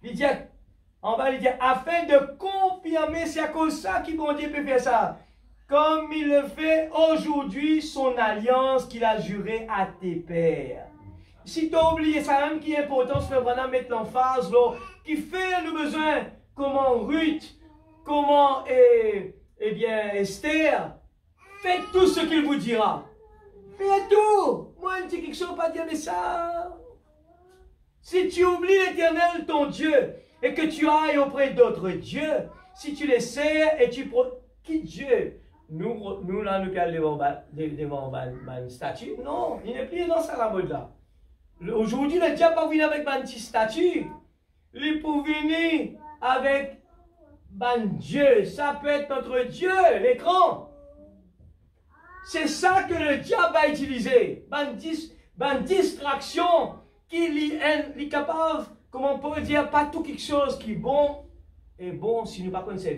Il dit, en bas, il dit, afin de confirmer, c'est à cause de ça que bon Dieu peut faire ça. Comme il le fait aujourd'hui, son alliance qu'il a jurée à tes pères. Si tu as oublié ça, même qui est important, frère Branham mettre l'emphase, qui fait le besoin, comment Ruth, comment bien Esther, faites tout ce qu'il vous dira. Faites tout. Moi, je dis quelque chose, pas dire, mais ça. Si tu oublies l'Éternel, ton Dieu, et que tu ailles auprès d'autres dieux, si tu les sers et tu quittes Dieu, nous là, nous allons devant une statue. Non, il n'est plus dans sa mode là. Aujourd'hui, le diable va venir avec une petite statue. Il peut venir avec un Dieu. Ça peut être notre Dieu, l'écran. C'est ça que le diable va utiliser. Une distraction qui est capable, comment on peut dire, pas tout quelque chose qui est bon si nous ne pas connaissons.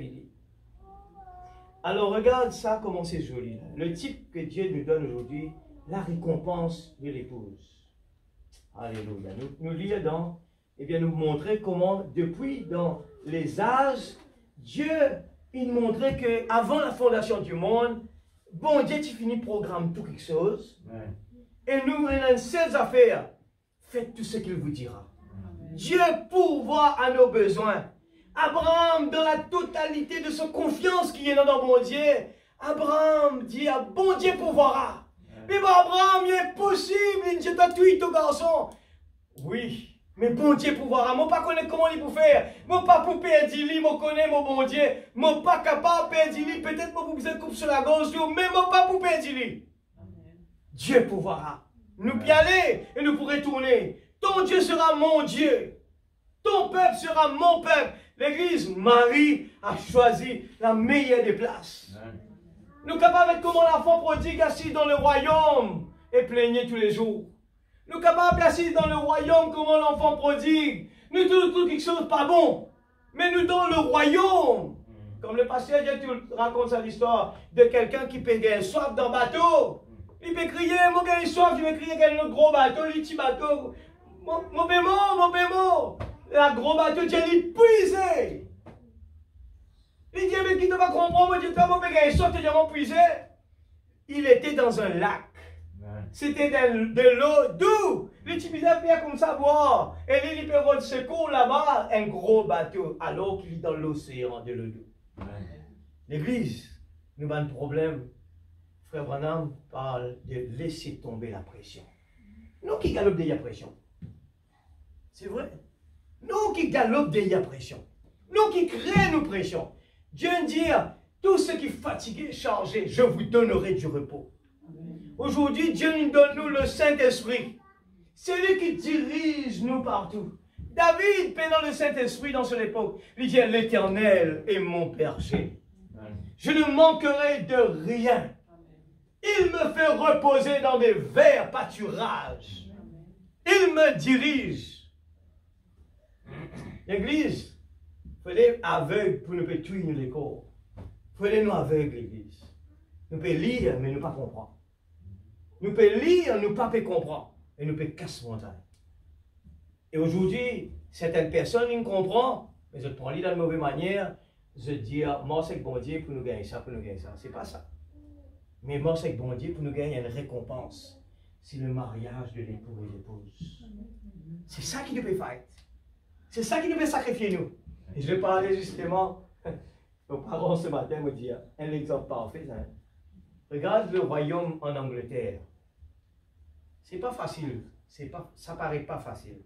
Alors regarde ça, comment c'est joli. Là. Le type que Dieu nous donne aujourd'hui, la récompense de l'épouse. Alléluia. Nous lire dans, et bien nous montrer comment, depuis dans les âges, Dieu, il montrait qu'avant la fondation du monde, bon Dieu, tu finis programme tout quelque chose. Ouais. Et nous, on a une seule affaire. Faites tout ce qu'il vous dira. Amen. Dieu pourvoit à nos besoins. Abraham, dans la totalité de sa confiance qui est dans bon Dieu, Abraham dit à bon Dieu pourvoira. Mais bon, Abraham, il est possible, il dit à tout ton garçon. Oui, mais bon Dieu pourvoira. Moi, pas connaître comment il peut faire. Moi, pas pour perdre lui, moi, connais mon bon Dieu. Moi, pas capable de perdre lui. Peut-être moi, vous vous coupe sur la gauche, mais moi, pas pour perdre lui. Dieu pourvoira. Nous y aller et nous pourrons retourner. Ton Dieu sera mon Dieu. Ton peuple sera mon peuple. L'église, Marie a choisi la meilleure des places. Nous sommes capables d'être comme l'enfant prodigue assis dans le royaume et plaignait tous les jours. Nous sommes capables d'assis dans le royaume comme l'enfant prodigue. Nous trouvons quelque chose de pas bon. Mais nous dans le royaume. Comme le pasteur raconte ça l'histoire de quelqu'un qui payait soif dans le bateau. Il peut crier, mon gars, il soif, il peut crier qu'il y a un gros bateau, le petit bateau. Mon bémol. La gros bateau, Dieu il puisé. Il dit, mais qui ne va comprendre, moi, Dieu, mon gars, il soif, tu m'as puisé. Il était dans un lac. C'était de l'eau douce. Le petit bizarre fait comme ça boire. Et lui, il peut avoir de secours là-bas, un gros bateau, alors qu'il est dans l'océan de l'eau douce. L'église, nous avons un problème. Frère Branham parle de laisser tomber la pression. Nous qui galopons derrière la pression. C'est vrai. Nous qui galopons derrière la pression. Nous qui créons nos pressions. Dieu dit, tous ceux qui sont fatigués, chargés, je vous donnerai du repos. Aujourd'hui, Dieu nous donne le Saint-Esprit. C'est lui qui dirige nous partout. David, pendant le Saint-Esprit dans son époque, il dit, l'Éternel est mon berger. Je ne manquerai de rien. Il me fait reposer dans des verts pâturages. Il me dirige. L'église, il faut être aveugle pour ne pas tuer les corps. Il faut être nous aveugles, l'église. Nous pouvons lire, mais nous ne pas comprendre. Nous pouvons lire, nous ne pas comprendre. Et nous pouvons casser montagne. Et aujourd'hui, certaines personnes, ils comprennent, mais je prends lire de la mauvaise manière, je dis, moi, c'est que bon Dieu pour nous gagner ça, pour nous gagner ça. Ce n'est pas ça. Mais moi, c'est que bon Dieu, pour nous gagner une récompense, c'est le mariage de l'époux et l'épouse. C'est ça qui nous fait faire. C'est ça qui nous fait sacrifier nous. Et je vais parler justement, aux parents ce matin me dire, un exemple parfait. Hein. Regarde le royaume en Angleterre. C'est pas facile. Ça paraît pas facile.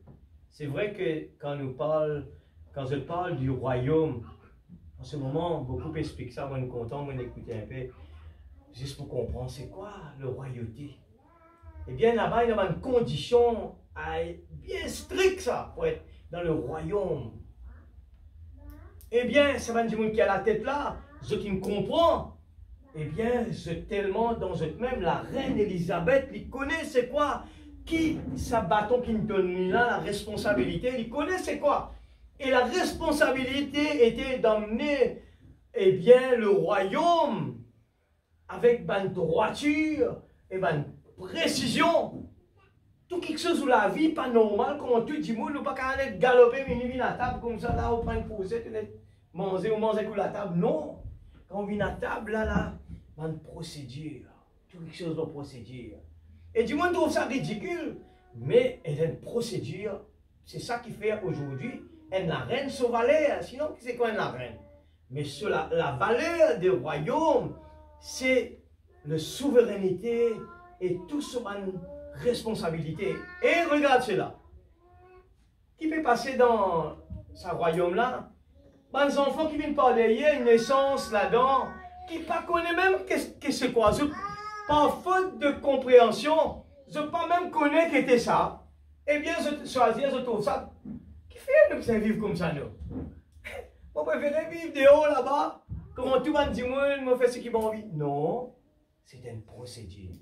C'est vrai que quand je parle du royaume, en ce moment, beaucoup expliquent ça, moi, nous content, moi, d'écouter un peu. Juste pour comprendre, c'est quoi le royauté? Eh bien, là-bas, il y a une condition bien stricte, ça, pour être dans le royaume. Eh bien, ça va dire qui a la tête là, ce qui me comprend. Eh bien, c'est tellement dans eux-mêmes, la reine Elisabeth, il connaît c'est quoi? Qui, sa bâton qui nous donne là, la responsabilité, il connaît c'est quoi? Et la responsabilité était d'emmener, eh bien, le royaume avec une droiture et une précision. Tout quelque chose où la vie pas normale, comme tout le monde, nous pas qu'à aller galoper, mais venir à la table comme ça, là, on prend une poussette, manger ou manger avec la table. Non. Quand on vient à la table, là, une procédure. Tout quelque chose de procédure. Et du monde trouve ça ridicule, mais elle a une procédure. C'est ça qui fait aujourd'hui, elle la reine sur valeur. Sinon, c'est quoi la reine? Mais sur la valeur des royaumes, c'est la souveraineté et tout sur une responsabilité. Et regarde cela. Qui peut passer dans ce royaume-là? Les enfants qui viennent par derrière, une naissance là-dedans, qui ne connaissent même qu'est-ce que c'est quoi. Par faute de compréhension, je ne pas même connaître qu'était ça. Eh bien, je choisis, je trouve ça. Qui fait nous vivre comme ça, nous? On préfère vivre dehors là-bas. Comment tout le monde dit, moi, je fais ce qu'ils ont envie. Non, c'est une procédure.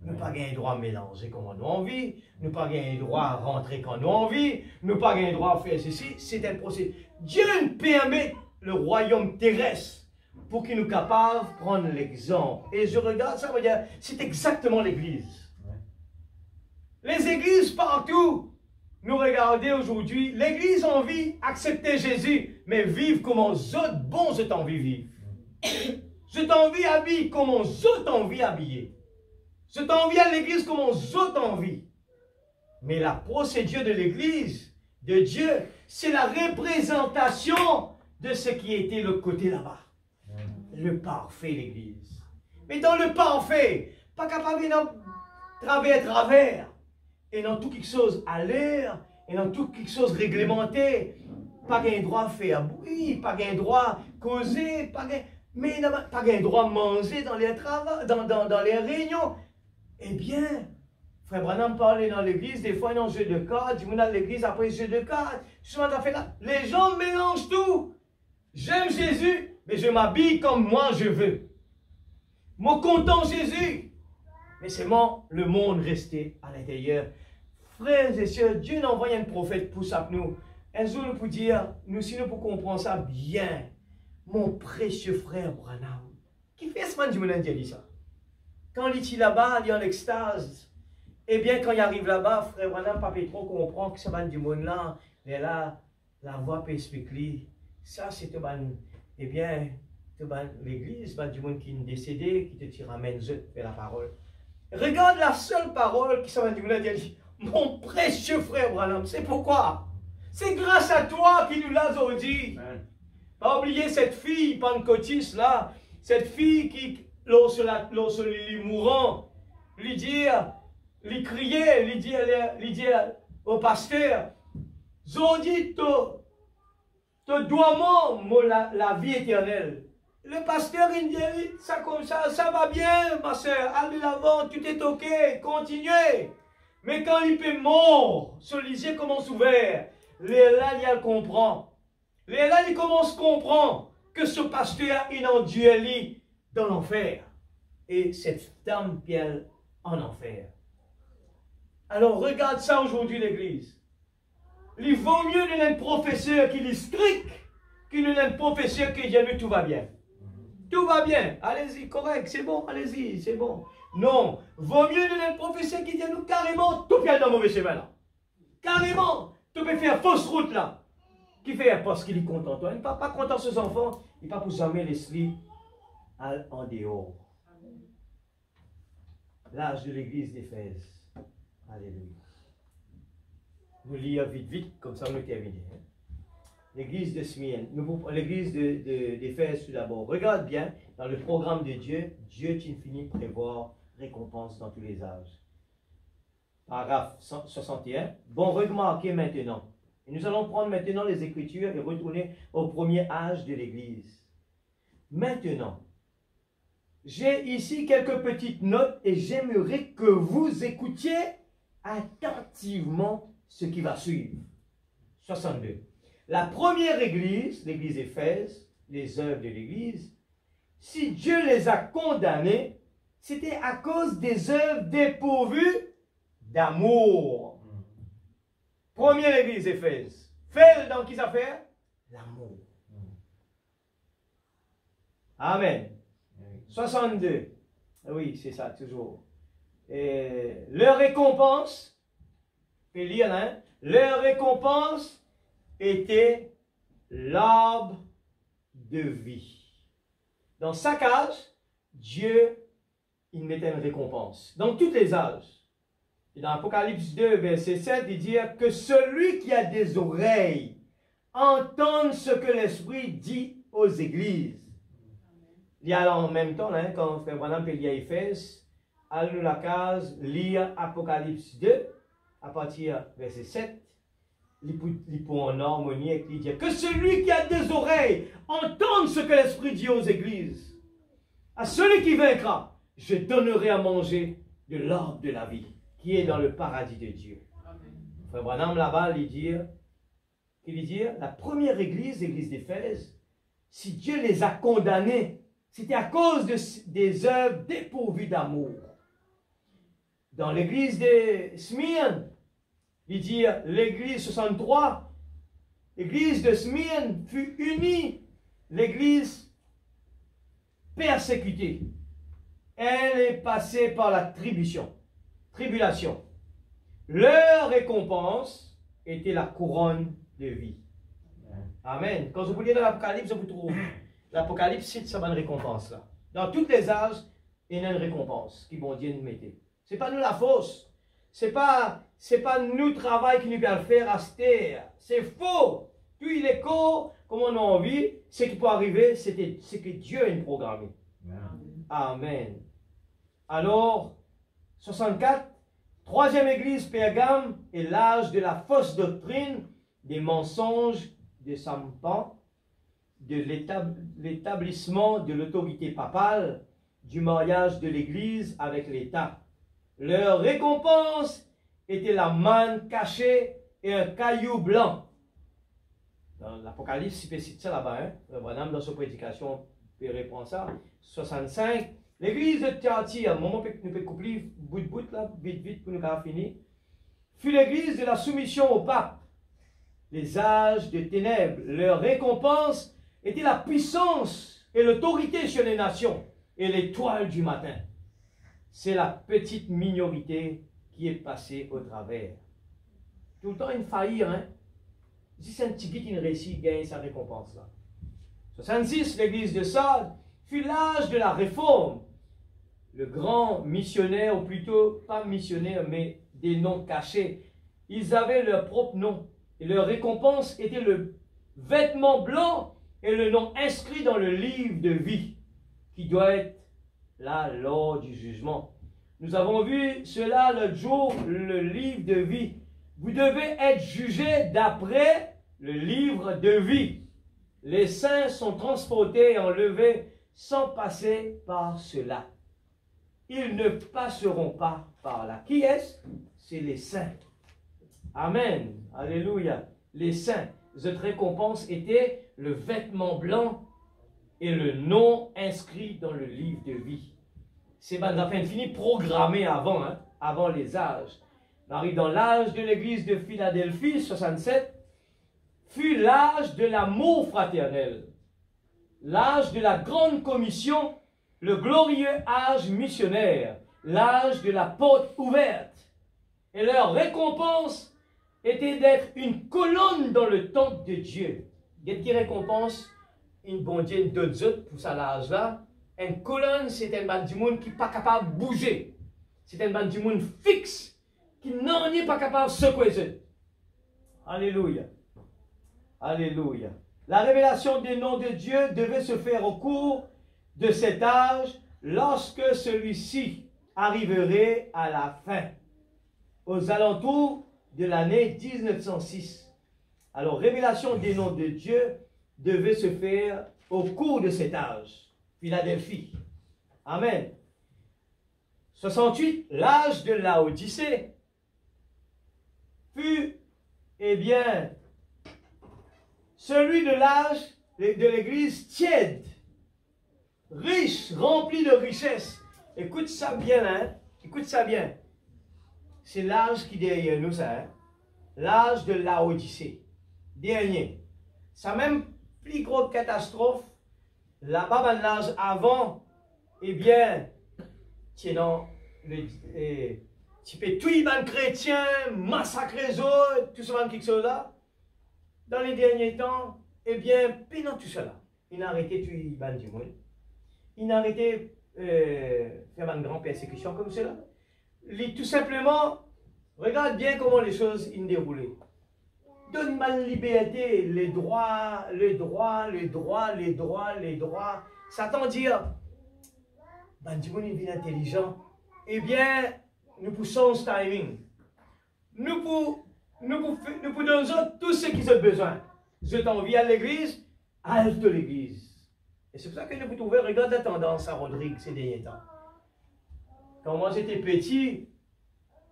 Nous pas gagner le droit à mélanger comme on a envie. Nous pas gagner le droit à rentrer quand on a envie. Nous pas gagner le droit à faire ceci. C'est une procédure. Dieu permet le royaume terrestre pour qu'il nous capable de prendre l'exemple. Et je regarde ça, c'est exactement l'église. Les églises partout, nous regardez aujourd'hui, l'église a envie d'accepter Jésus, mais vivre comme autres bons je t'envie vivre. Je t'envie habiller comme autres envie habiller. Je t'envie à l'église comme autres envie. Mais la procédure de l'église, de Dieu, c'est la représentation de ce qui était le côté là-bas. Le parfait, l'église. Mais dans le parfait, pas capable de travers. Et dans tout quelque chose à l'air, et dans tout quelque chose réglementé, pas un droit faire bruit, pas un droit causer, mais pas un droit manger dans les travaux, dans les réunions. Eh bien, Frère Branham parlait dans l'église, des fois dans le jeu de cartes, du monde à l'église après le jeu de cartes. Les gens mélangent tout. J'aime Jésus, mais je m'habille comme moi je veux. Moi content Jésus. Mais c'est moi, le monde resté à l'intérieur. Frères et sœurs, Dieu n'a envoyé un prophète pour ça nous. Un jour, nous pour dire, nous si nous pour comprendre ça bien, mon précieux frère Branham, qui fait ce man du monde dit ça. Quand il est là-bas, il est en extase. Eh bien, quand il arrive là-bas, frère Branham, pas trop comprend que ce man du monde là, mais là, la voix peut expliquer. Ça, c'est tout ban. Eh bien, l'église, du monde qui est décédé, qui te ramène vers la parole. Regarde la seule parole qui s'en va du monde dit. Mon précieux frère Branham, c'est pourquoi? C'est grâce à toi qui nous l'as dit. Pas oublier cette fille pentecôtiste là, cette fille qui, lorsque il est mourant, lui criait, lui dit au pasteur, Zodi, te dois la vie éternelle. Le pasteur, il dit, ça comme ça va bien, ma soeur, allez l'avant, tout est ok, continuez. Mais quand il est mort, ce lycée commence ouvert. Là, il comprend. Là, il commence à comprendre que ce pasteur est en duel dans l'enfer. Et cette dame est en enfer. Alors, regarde ça aujourd'hui, l'église. Il vaut mieux d'un professeur qui est strict qu'un professeur qui dit tout va bien. Tout va bien, allez-y, correct, c'est bon, allez-y, c'est bon. Non, vaut mieux d'un professeur qui dit nous carrément, tout vient dans le mauvais chemin là. Carrément, tu peux faire fausse route là. Qui fait parce qu'il est content. Toi, il n'est pas content ses enfants, il n'est pas pour jamais laisser en dehors. L'âge de l'église d'Éphèse. Alléluia. Nous lisons vite, comme ça on est terminé. L'église de Smyrne, l'église d'Éphèse tout d'abord. Regarde bien, dans le programme de Dieu, Dieu t'infinit prévoir récompense dans tous les âges. Paragraphe 61. Bon, remarquez maintenant. Et nous allons prendre maintenant les Écritures et retourner au premier âge de l'église. Maintenant, j'ai ici quelques petites notes et j'aimerais que vous écoutiez attentivement ce qui va suivre. 62. La première église, l'église d'Éphèse, les œuvres de l'église, si Dieu les a condamnées, c'était à cause des œuvres dépourvues d'amour. Première église d'Éphèse. Fait dans qui ça fait? L'amour. Amen. 62. Oui, c'est ça, toujours. Et leur récompense, et lire, hein, leur récompense était l'arbre de vie. Dans chaque âge, Dieu, il mettait une récompense. Dans tous les âges. Et dans Apocalypse 2, verset 7, il dit que celui qui a des oreilles entende ce que l'Esprit dit aux églises. Il y a en même temps, hein, quand Frère Branham peut lire Éphèse, allons la case, lire Apocalypse 2, à partir verset 7, il pour en harmonie avec lui dire que celui qui a des oreilles entende ce que l'Esprit dit aux églises. À celui qui vaincra, je donnerai à manger de l'arbre de la vie, qui est dans le paradis de Dieu. Amen. Frère Branham là-bas, il dit, la première église, l'église d'Éphèse, si Dieu les a condamnés, c'était à cause des œuvres dépourvues d'amour. Dans l'église de Smyrne, il dit, l'église 63, l'église de Smyrne fut unie, l'église persécutée. Elle est passée par la tribulation. Leur récompense était la couronne de vie. Amen. Quand vous lisez dans l'Apocalypse, vous trouvez l'Apocalypse cite cette bonne récompense-là. Dans tous les âges, il y a une récompense qui bon Dieu nous mettait. Ce n'est pas nous la fausse. Ce n'est pas nous le travail qui nous peut le faire à cette terre. C'est faux. Tout il est court, comme on a envie, ce qui peut arriver, c'est que Dieu a une programmé. Amen. Alors, 64, troisième église, Pergame, est l'âge de la fausse doctrine, des mensonges de Sampan, de l'établissement de l'autorité papale, du mariage de l'église avec l'État. Leur récompense était la manne cachée et un caillou blanc. Dans l'Apocalypse, il peut citer ça là-bas, hein? Branham, dans sa prédication, peut répondre ça. 65. L'église de Thyatire, à un moment nous peut couper bout là, vite pour nous faire finir, fut l'église de la soumission au pape. Les âges de ténèbres, leur récompense était la puissance et l'autorité sur les nations et l'étoile du matin. C'est la petite minorité qui est passée au travers. Tout le temps, une faillir, hein? Si c'est un petit qui réussit, gagne sa récompense là. 66, l'église de Sardes fut l'âge de la réforme. Le grand missionnaire, ou plutôt pas missionnaire, mais des noms cachés. Ils avaient leur propre nom. Et leur récompense était le vêtement blanc et le nom inscrit dans le livre de vie, qui doit être là lors du jugement. Nous avons vu cela l'autre jour, le livre de vie. Vous devez être jugé d'après le livre de vie. Les saints sont transportés et enlevés sans passer par cela. Ils ne passeront pas par là. Qui est-ce? C'est les saints. Amen. Alléluia. Les saints. Cette récompense était le vêtement blanc et le nom inscrit dans le livre de vie. C'est la fin finie programmée avant, hein, avant les âges. On arrive dans l'âge de l'église de Philadelphie, 67, fut l'âge de l'amour fraternel, l'âge de la grande commission, le glorieux âge missionnaire, l'âge de la porte ouverte. Et leur récompense était d'être une colonne dans le temple de Dieu. Qu'est-ce qui récompense une bonne Dieu d'autres pour ça l'âge-là? Une colonne, c'est un bande du monde qui n'est pas capable de bouger. C'est un bande du monde fixe, qui n'en est pas capable de secouer. Alléluia. Alléluia. La révélation des noms de Dieu devait se faire au cours de cet âge lorsque celui-ci arriverait à la fin, aux alentours de l'année 1906. Alors, révélation des noms de Dieu devait se faire au cours de cet âge. Philadelphie. Amen. 68, l'âge de Laodicée fut, eh bien, celui de l'âge de l'église tiède, riche, rempli de richesses. Écoute ça bien, hein? Écoute ça bien. C'est l'âge qui est derrière nous, ça, hein? L'âge de Laodicée. Dernier. Ça même plus grosse catastrophe. Là-bas, dans l'âge avant, eh bien, tu peux tuer les chrétiens, massacrer les autres, tout ça, quelque chose là. Dans les derniers temps, eh bien, pendant tout cela, il a arrêté de tuer les gens du monde. Il a arrêté de faire une grande persécution comme cela. Tout simplement, regarde bien comment les choses se déroulaient. Donne-moi la liberté, les droits. Satan dit, ben, du monde est intelligent. Eh bien, nous poussons ce timing. Nous pouvons donner tout ce qu'ils ont besoin. Je t'envie à l'église, halte de l'église. Et c'est pour ça que nous pouvons trouver, regarde la tendance à Rodrigue ces derniers temps. Quand moi j'étais petit,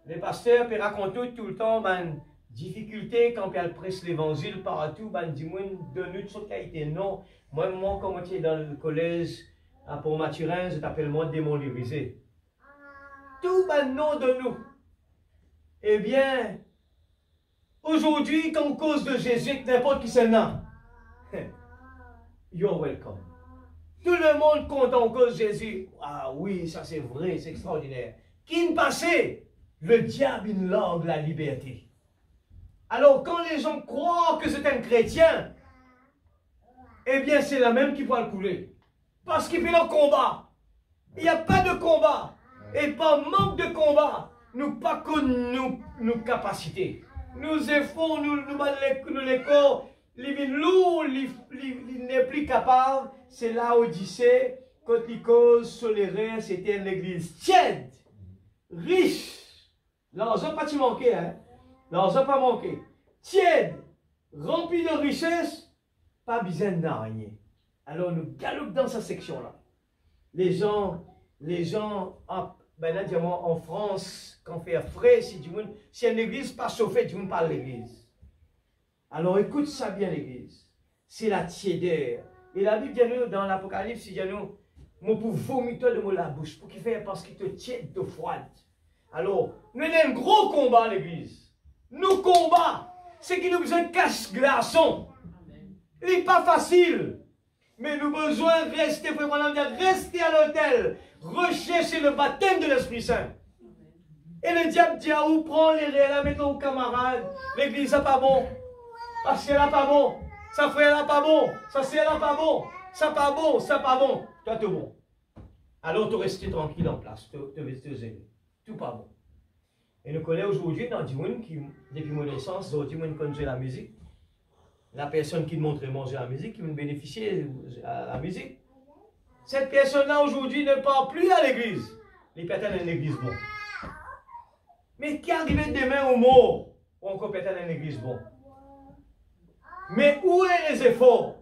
les pasteurs me racontaient tout le temps, ben, difficulté quand ils pressent l'évangile partout, ben, dis-moi, donne-nous toute qualité. Non, moi, quand j'étais dans le collège à Pont-Mathurin, je t'appelle moi démon librisé. Tout ben nom de nous. Eh bien, aujourd'hui, quand on cause de Jésus, n'importe qui c'est nom, you're welcome. Tout le monde compte en cause Jésus. Ah oui, ça c'est vrai, c'est extraordinaire. Qui passait? Le diable, il langue la liberté. Alors, quand les gens croient que c'est un chrétien, eh bien, c'est la même qui va le couler. Parce qu'il fait le combat. Il n'y a pas de combat. Et par manque de combat, nous pas connu nos capacités. Nous efforts, nous les corps, les lourds, il n'est plus capable. C'est là Odyssée, quand il cause sur les reins, c'était une église tiède, riche. L'argent pas manqué, hein. L'argent pas manqué. Tiède, rempli de richesses, pas besoin d'araignée. Alors nous galopons dans cette section-là. Les gens, ben là, en France, quand on fait frais, si une église pas chauffée, du monde parle de l'église. Alors écoute ça bien l'église. C'est la tiédeur. Et la Bible dit nous dans l'Apocalypse, il dit nous, moi pour vomir de la bouche, pour qu'il fait parce qu'il te tiède de froide. Alors, nous avons un gros combat à l'église. Nous combat, c'est qu'il nous besoin de cache-glaçon. Il n'est pas facile. Mais nous avons besoin de rester, rester à l'hôtel, rechercher le baptême de l'Esprit Saint. Et le diable dit à où prend les réels, mettons aux camarades, l'église n'est pas bon, parce qu'elle n'est pas bon, sa frère n'est pas bon, sa sœur n'est pas bon, ça pas bon, ça pas bon, toi tu es bon. Alors tu restes tranquille en place, tu restes zélé, tout pas bon. Et nous connaissons aujourd'hui dans du monde qui, depuis mon naissance, dans du monde qui connaît la musique, la personne qui montre manger la musique, qui veut bénéficier de la musique. Cette personne-là aujourd'hui ne part plus à l'église. Les personnes à l'église bon. Mais qui arrive demain au mort, ou encore personne à l'église bon. Mais où sont les efforts?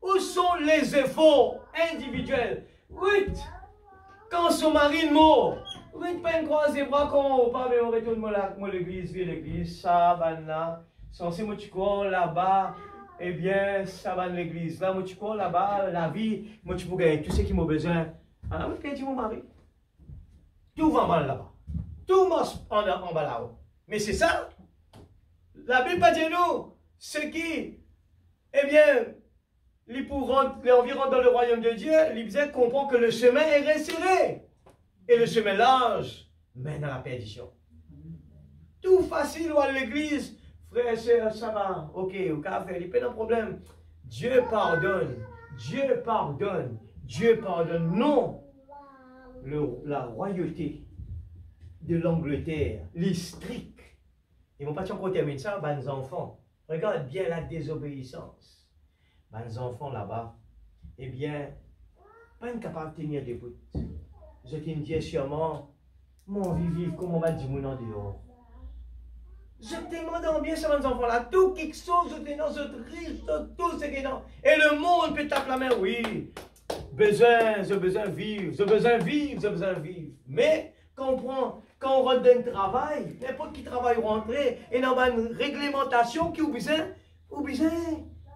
Où sont les efforts individuels? Oui, quand son mari mort, oui, pas une croisée bras quand on parle, on retourne à l'église, viens l'église, ça, ben là, censé moi tu crois là-bas. Eh bien, ça va dans l'église. Là, moi, tu crois là-bas, la vie, moi, tu peux gagner tout ce qui m'a besoin. Alors, moi, je mon mari. Tout va mal là-bas. Tout marche en bas là-haut. Mais c'est ça. La Bible pas dit nous. Ce qui, eh bien, les environs dans le royaume de Dieu, les besoin comprend que le chemin est resserré. Et le chemin large mène à la perdition. Tout facile ou à l'église. Frère et soeur, ça va, ok, au café, il n'y a pas de problème. Dieu pardonne, Dieu pardonne, Dieu pardonne. Non, la royauté de l'Angleterre, les stricts, ils ne vont pas encore terminer ça, ben, les enfants. Regarde bien la désobéissance. Ben, les enfants là-bas, eh bien, pas capable de tenir debout. Je te dis sûrement, mon vivre, comment on va dire mon en dehors. Je demande bien sur mes enfants-là, tout quelque chose, je te riche, tout ce qui est dans. Et le monde peut taper la main, oui. J'ai besoin de vivre, j'ai besoin de vivre, j'ai besoin de vivre. Mais quand on rentre dans le travail, n'importe qui travaille rentrer, et dans une réglementation qui est besoin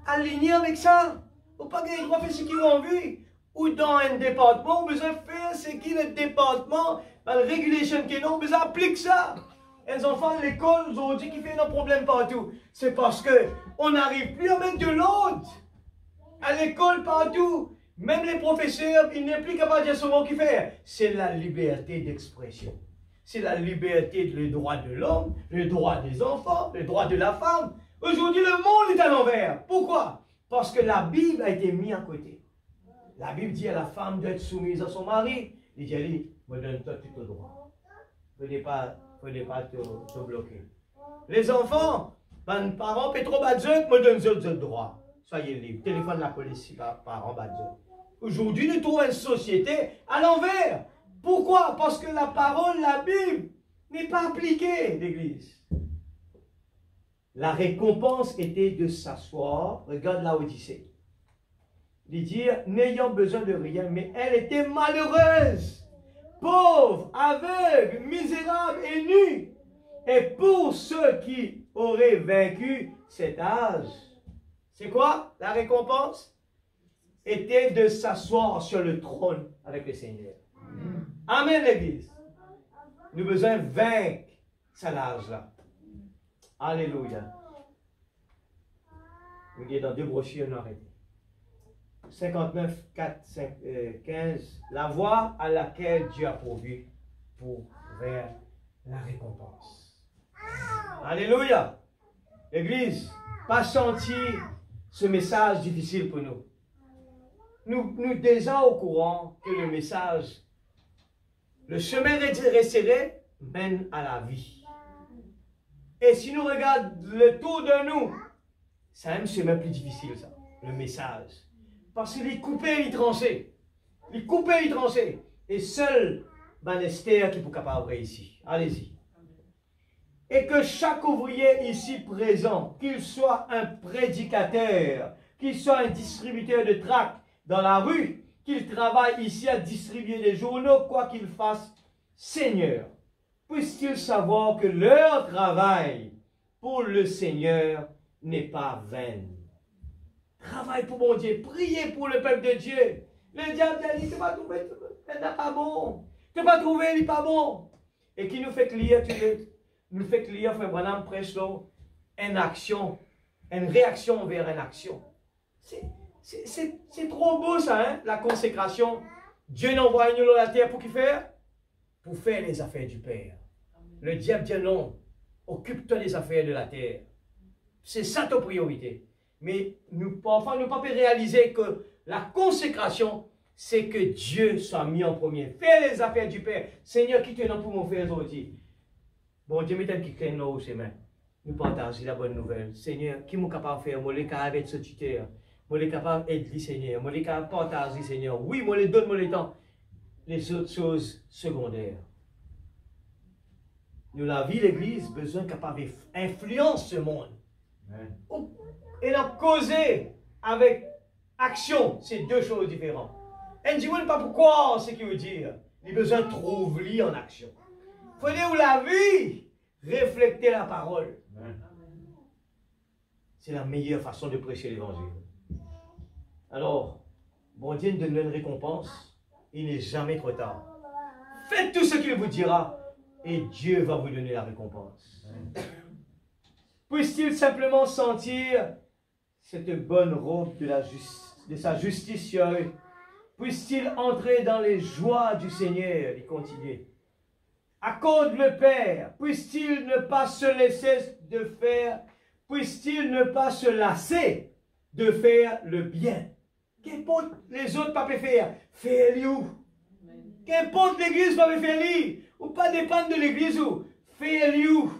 aligner avec ça. Faut pas gagner le droit de faire ce qu'ils ont envie. Ou dans un département, on a besoin de faire ce qui est le département, la régulation qui est non, on a besoin d'appliquer ça. Les enfants à l'école aujourd'hui qui font un problème partout. C'est parce qu'on n'arrive plus à mettre de l'ordre. À l'école partout. Même les professeurs, ils n'est plus capable de dire ce mot qu'ils font. C'est la liberté d'expression. C'est la liberté, le droit de l'homme, le droit des enfants, le droit de la femme. Aujourd'hui, le monde est à l'envers. Pourquoi? Parce que la Bible a été mise à côté. La Bible dit à la femme d'être soumise à son mari. Il dit, allez, me donne-toi tout le droit. Ne pas te bloquer. Les enfants, ben, parents, trop badjeux, me donne le droit. Soyez libres. Téléphone la police si parents badjeux. Aujourd'hui, nous trouvons une société à l'envers. Pourquoi? Parce que la parole, la Bible, n'est pas appliquée, l'Église. La récompense était de s'asseoir. Regarde la Odyssée. De dire, n'ayant besoin de rien, mais elle était malheureuse. Pauvre, aveugle, misérable et nu. Et pour ceux qui auraient vaincu cet âge, c'est quoi la récompense? Était de s'asseoir sur le trône avec le Seigneur. Amen, l'Église. Nous avons besoin de vaincre cet âge-là. Alléluia. Nous sommes dans deux brochures, nous arrêtons. 59, 4, 5, 15, la voie à laquelle Dieu a pourvu pour vers la récompense. Alléluia. Église, pas sentir ce message difficile pour nous. Nous déjà au courant que le message, le chemin resserré mène à la vie. Et si nous regardons le tour de nous, c'est un chemin plus difficile, ça, le message. Parce qu'il est coupé, il est tranché. Il est coupé, il est tranché. Et seul Esther qui est capable de réussir. Allez-y. Et que chaque ouvrier ici présent, qu'il soit un prédicateur, qu'il soit un distributeur de tracts dans la rue, qu'il travaille ici à distribuer des journaux, quoi qu'il fasse, Seigneur, puisse-t-il savoir que leur travail pour le Seigneur n'est pas vain. Travaille pour mon Dieu, priez pour le peuple de Dieu. Le diable a dit, tu vas trouver, il n'est pas bon. Tu vas trouver, il n'est pas bon. Et qui nous fait lire, nous fait lire, frère Branham prêche là, une action, une réaction vers une action. C'est trop beau ça, hein, la consécration. Dieu nous envoie nous la terre pour qui faire? Pour faire les affaires du Père. Le diable dit non, occupe-toi des affaires de la terre. C'est ça ta priorité. Mais parfois, nous ne pouvons pas réaliser que la consécration, c'est que Dieu soit mis en premier. Fais les affaires du Père. Seigneur, qui te donne pour mon frère aujourd'hui? Bon, Dieu m'étonne qui crée nos chemins. Nous partageons la bonne nouvelle. Seigneur, qui m'est capable de faire? Moi, les capable avec ce tuteur. Moi, les capable d'aider, Seigneur. Moi, les capable de partager, Seigneur. Oui, moi, les donne, moi, les temps. Les autres choses secondaires. Nous, la vie, l'Église, besoin capable d'influencer ce monde. Amen. Et la causer avec action, c'est deux choses différentes. Et ne dis pas pourquoi, ce qui veut dire. Il a besoin de trouver en action. Il faut dire où la vie, refléter la parole. C'est la meilleure façon de prêcher l'évangile. Alors, bon Dieu nous donne une récompense. Il n'est jamais trop tard. Faites tout ce qu'il vous dira et Dieu va vous donner la récompense. Puisse-t-il simplement sentir cette bonne robe de sa justice sur eux? Puisse-t-il entrer dans les joies du Seigneur et continuer? Accorde le Père, puisse-t-il ne pas se laisser de faire, puisse-t-il ne pas se lasser de faire le bien? Qu'importe les autres pas faire, fais-le où? Qu'importe l'église pas faire, ou pas dépendre de l'église où, fais-le où?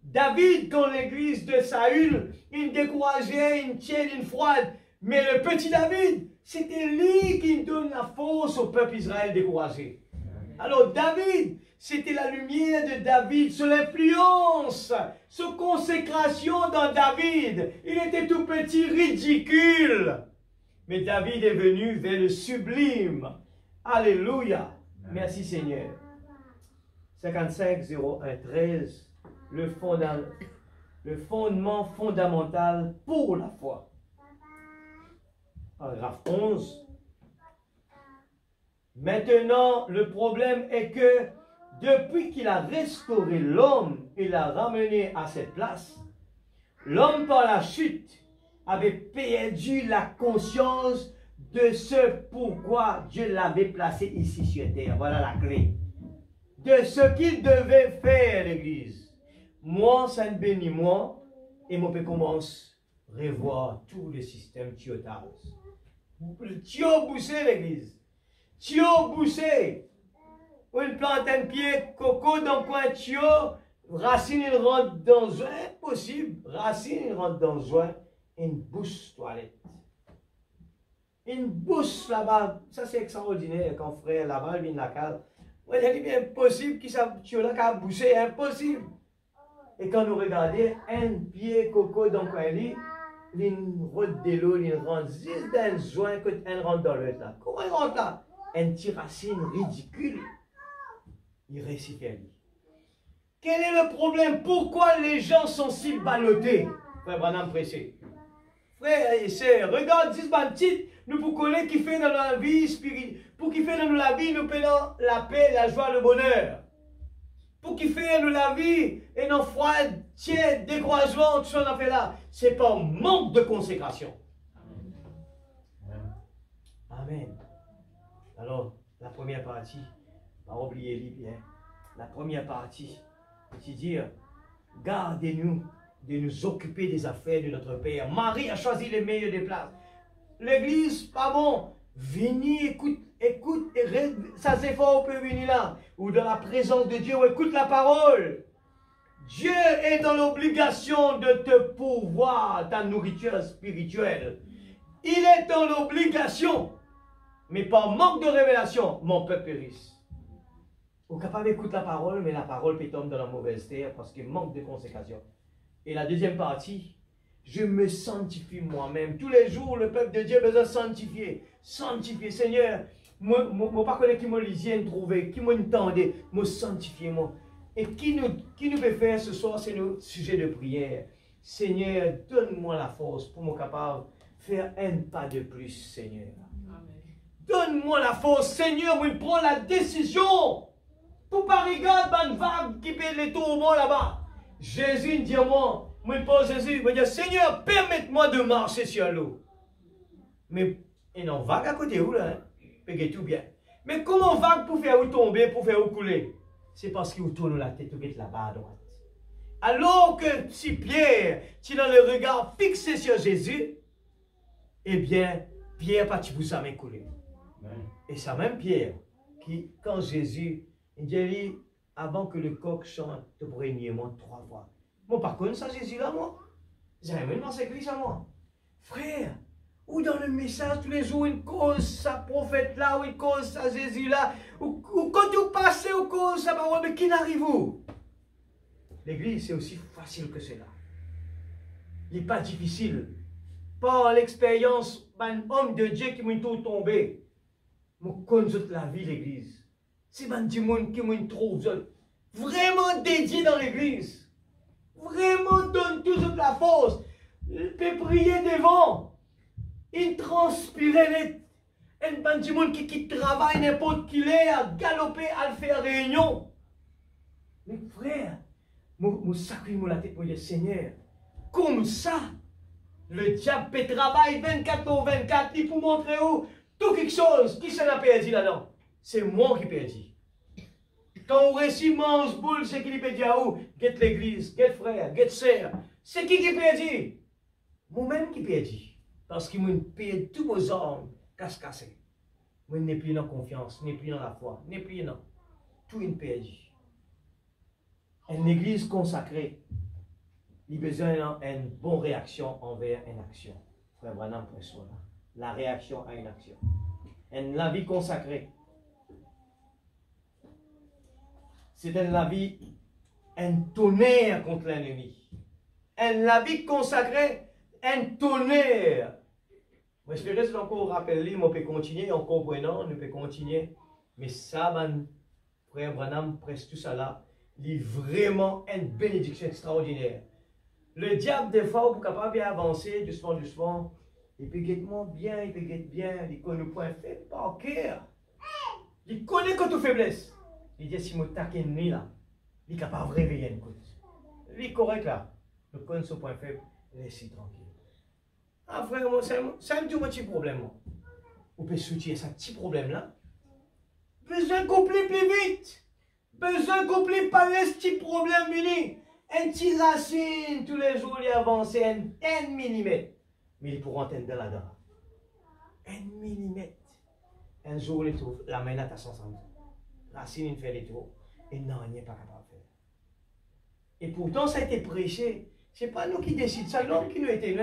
David, quand l'église de Saül, il décourageait, il tienne une froide. Mais le petit David, c'était lui qui donne la force au peuple Israël découragé. Alors David, c'était la lumière de David, sur l'influence, sur consécration dans David. Il était tout petit, ridicule. Mais David est venu vers le sublime. Alléluia. Merci Seigneur. 55 01 13. Le fondement fondamental pour la foi. Paragraphe 11. Maintenant, le problème est que depuis qu'il a restauré l'homme et l'a ramené à cette place, l'homme par la chute avait perdu la conscience de ce pourquoi Dieu l'avait placé ici sur terre. Voilà la clé. De ce qu'il devait faire l'Église. Moi, ça ne bénit moi, et moi, je commence à revoir tout le système thiotage. Thio boussé l'Église. Thio boussé. On plante un pied coco dans le coin thio, racine il rentre dans un, impossible. Racine il rentre dans un, une bouche toilette. Une bouche là-bas, ça c'est extraordinaire quand frère là-bas vient de la case. Moi, j'ai dit impossible qu'il ça thio là qu'a bouché, impossible. Et quand nous regardons, un pied coco dans le coin lit, il rentre de l'eau, il rentre juste dans un joint, quand il rentre dans l'autre là. Comment il rentre là? Un petit racine ridicule. Il récite à lui. Quel est le problème? Pourquoi les gens sont si ballottés? Frère Branham pressé. Frère et sœurs, regarde 10 bandes nous pour connaître qui fait dans la vie spirituelle. Pour qui fait dans la vie, nous payons la paix, la joie, le bonheur. Pour qui fait nous la vie et nos froides, tièdes, découragement, tout ça on a fait là. C'est pas un manque de consécration. Amen. Alors, la première partie, pas oublier les bien. La première partie, c'est dire, gardez-nous de nous occuper des affaires de notre Père. Marie a choisi les meilleures des places. L'église, pas bon. Venez, écoute, ça c'est fort, on peut venir là. Ou dans la présence de Dieu, ou écoute la parole. Dieu est dans l'obligation de te pourvoir ta nourriture spirituelle. Il est dans l'obligation. Mais par manque de révélation, mon peuple périsse. Vous êtes capable d'écouter la parole, mais la parole peut tomber dans la mauvaise terre parce qu'il manque de consécration. Et la deuxième partie, je me sanctifie moi-même. Tous les jours, le peuple de Dieu a besoin de sanctifier. Sanctifier, Seigneur. Moi, pas connaître qui m'a lisé, trouvé, qui m'a entendu, me sanctifier moi. Et qui nous peut faire ce soir, c'est notre sujet de prière. Seigneur, donne-moi la force pour me capable de faire un pas de plus, Seigneur. Donne-moi la force, Seigneur, moi, prends la décision. Pour pas regarder une vague qui fait les tourments là-bas. Jésus dit à moi, Jésus, il va dire, Seigneur, permette-moi de marcher sur l'eau. Mais, et non, vague à côté où là, hein? Pégez tout bien. Mais comment vague pour faire où tomber, pour faire où couler? C'est parce qu'il tourne la tête, tout là-bas à droite. Alors que si Pierre, tu as le regard fixé sur Jésus, eh bien, Pierre pas tu ça mais couler. Et ça même Pierre, qui, quand Jésus, il dit, avant que le coq chante, te premièrement 3 fois. Moi, par contre, ça, Jésus là, moi. J'aime même dans cette église à moi. Frère, ou dans le message tous les jours, une cause, ça prophète là, ou une cause, ça Jésus là, ou quand vous passez aux causes, ça parole, mais qui n'arrive où? L'église, c'est aussi facile que cela. Il n'est pas difficile. Par l'expérience d'un homme de Dieu qui m'a tout tombé, je connais la vie, l'église. C'est un monde qui me trouve vraiment dédié dans l'église. Vraiment donne toujours la force. Il peut prier devant. Il transpirait. Un petit monde qui travaille n'importe qui est, à galoper, à faire réunion. Mais frère, je sacré la tête pour le Seigneur. Comme ça, le diable peut travailler 24 sur 24, il pour montrer où tout quelque chose. Qui s'en a perdu là-dedans? C'est moi qui perdu. Quand on réussit mange boule, c'est qui qui perdu à où? Get l'église, get frère, get sœur. C'est qui perdu? Moi-même qui perdu. Parce qu'il m'a payé tous vos armes cassés. Moi, je n'ai plus dans la confiance, je n'ai plus dans la foi, je n'ai plus dans tout une perdu. Une église consacrée, il a besoin d'une bonne réaction envers une action. Frère Branham, la réaction à une action. La vie consacrée, c'est la vie, un tonnerre contre l'ennemi. La vie consacrée, un tonnerre. J'espère que encore rappeler, on peut continuer en comprenant, on peut continuer. Mais ça, frère Branham, presque tout ça là, il est vraiment une bénédiction extraordinaire. Le diable, des fois, pour capable d'avancer doucement, il peut guetter bien, il connaît le point faible par cœur. Il connaît que toute faiblesse. Il dit, si je taquine là, il est capable de réveiller une côte. Il est correct là. Il connaît ce point faible, laissez tranquille. Ah frère, c'est un tout petit problème. On peut soutenir ce petit problème là. Besoin d'accomplir plus vite. Besoin d'accomplir par les petits problèmes unis. Un petit racine, tous les jours, il avance 1 millimètre. Mais ils pourront atteindre là-dedans. 1 millimètre. Un jour, il trouve la main à ta 100 ans. Racine, il fait les tours. Et non, il n'est pas capable de faire. Et pourtant, ça a été prêché. Ce n'est pas nous qui décidons, c'est l'homme qui nous était.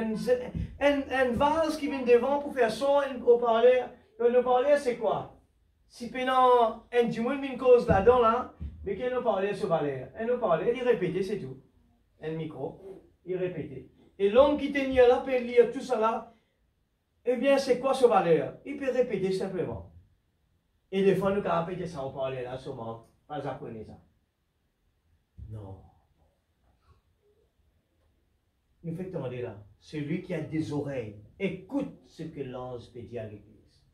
Un vase qui vient devant pour faire son, un haut-parleur. Le haut-parleur, c'est quoi? Si pendant un du monde, une cause là-dedans, là, mais qu'il nous parlait sur valeur. Un haut-parleur, il répétait, c'est tout. Un micro, il répétait. Et l'homme qui tenait là peut lire tout ça là. Eh bien, c'est quoi ce valeur? Il peut répéter simplement. Et des fois, nous avons répété ça au parler là, sûrement. Pas japonais ça. Non. Nous fait demander là. Celui qui a des oreilles, écoute ce que l'ange peut dire à l'église.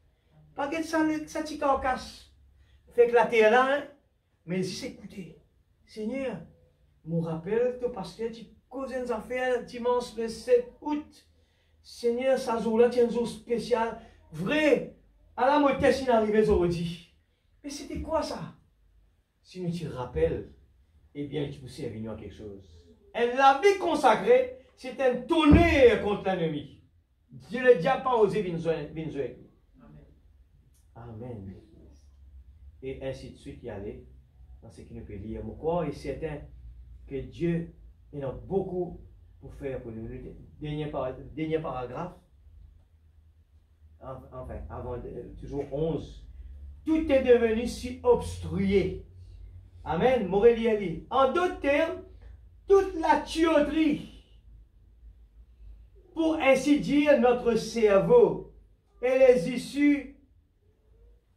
Pas que ça t'y casse. Fait que la terre là, hein? Mais si écoutez, Seigneur, me rappelle que parce que tu causes des affaires dimanche le 7 août. Seigneur, ça jour là, c'est un jour spécial. Vrai, À la moitié, il arrivait aujourd'hui. Mais c'était quoi ça? Si nous te rappelles, eh bien, tu peux servir à quelque chose. Et la vie consacrée, c'est un tonnerre contre l'ennemi. Dieu le diable pas osé venir avec lui. Amen. Et ainsi de suite, y aller dans ce qui nous peut lire. Mon corps est certain que Dieu en a beaucoup pour faire pour nous. Dernier paragraphe. Enfin, avant, toujours 11. Tout est devenu si obstrué. Amen. Morélie. En d'autres termes, toute la tuyauterie, pour ainsi dire, notre cerveau et les issues,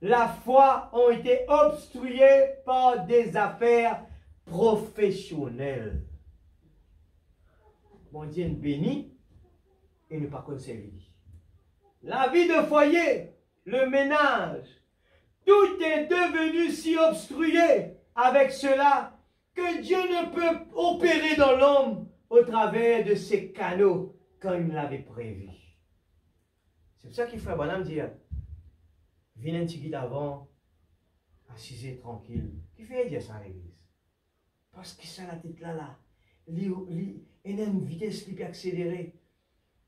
la foi ont été obstruées par des affaires professionnelles. Bon Dieu nous bénit et nous pas conserver. La vie de foyer, le ménage, tout est devenu si obstrué avec cela que Dieu ne peut opérer dans l'homme au travers de ses canaux comme il l'avait prévu. C'est pour ça qu'il faut Bonhomme dire, viens un petit guide avant, assisez tranquille. Qui fait dire ça à l'église? Parce que ça la tête là, il a une vitesse qui peut accélérer.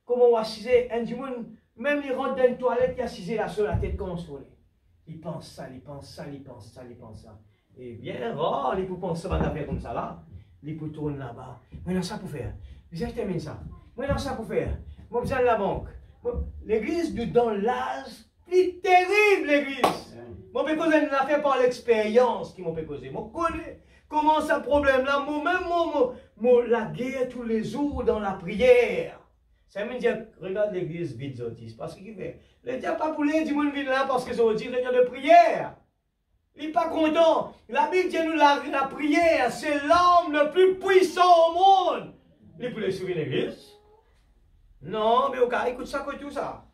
Comment on assisez, un du monde, même il rentre dans une toilette, il assisez là sur la tête comme on se voulait. Il pense ça, il pense ça, il pense ça, il pense ça. Et bien rare, il peut penser à une affaire comme ça là. Il peut tourner là-bas. Maintenant ça pour faire. Vous avez terminé ça. Maintenant ça pour faire. Moi besoin de la banque. L'église dans l'âge, c'est terrible l'église. Moi je peux causer une affaire par l'expérience qui m'a fait causer. Moi je connais comment ça problème là. Moi la guerre tous les jours dans la prière. Ça veut dire, regarde l'église vide zotis. Parce qu'il fait. Le diable pas pour les du monde vide là parce que ça veut dire de prière. Il n'est pas content. La Bible dit nous la prière, c'est l'arme le plus puissant au monde. Il peut les suivre l'église. Non, mais au cas, écoute ça, écoute tout ça.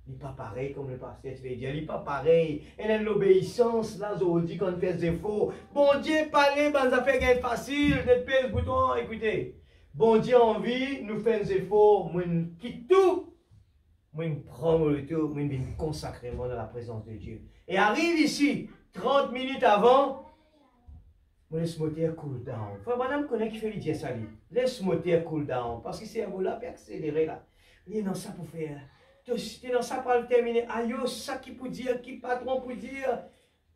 Il n'est pas pareil comme le pasteur tu veux dire. Il n'est pas pareil. Il a l'obéissance là, aujourd'hui, quand on fait des efforts. Bon Dieu, parler, ben ça fait gagner facile, n'êtes pas le bouton, écoutez. Bon Dieu envie, nous faisons des efforts, moi quitte tout. Moi prends le tour, moi je consacrer dans la présence de Dieu. Et arrive ici, 30 minutes avant, moi laisse moteur cool down. Frère madame connaît qui fait le dire ça. Laisse moteur cool down. Parce que c'est un là, puis accélérer là. Il est dans ça pour faire. Tu es dans ça pour le terminer. Aïe, ça qui peut dire, qui patron peut dire,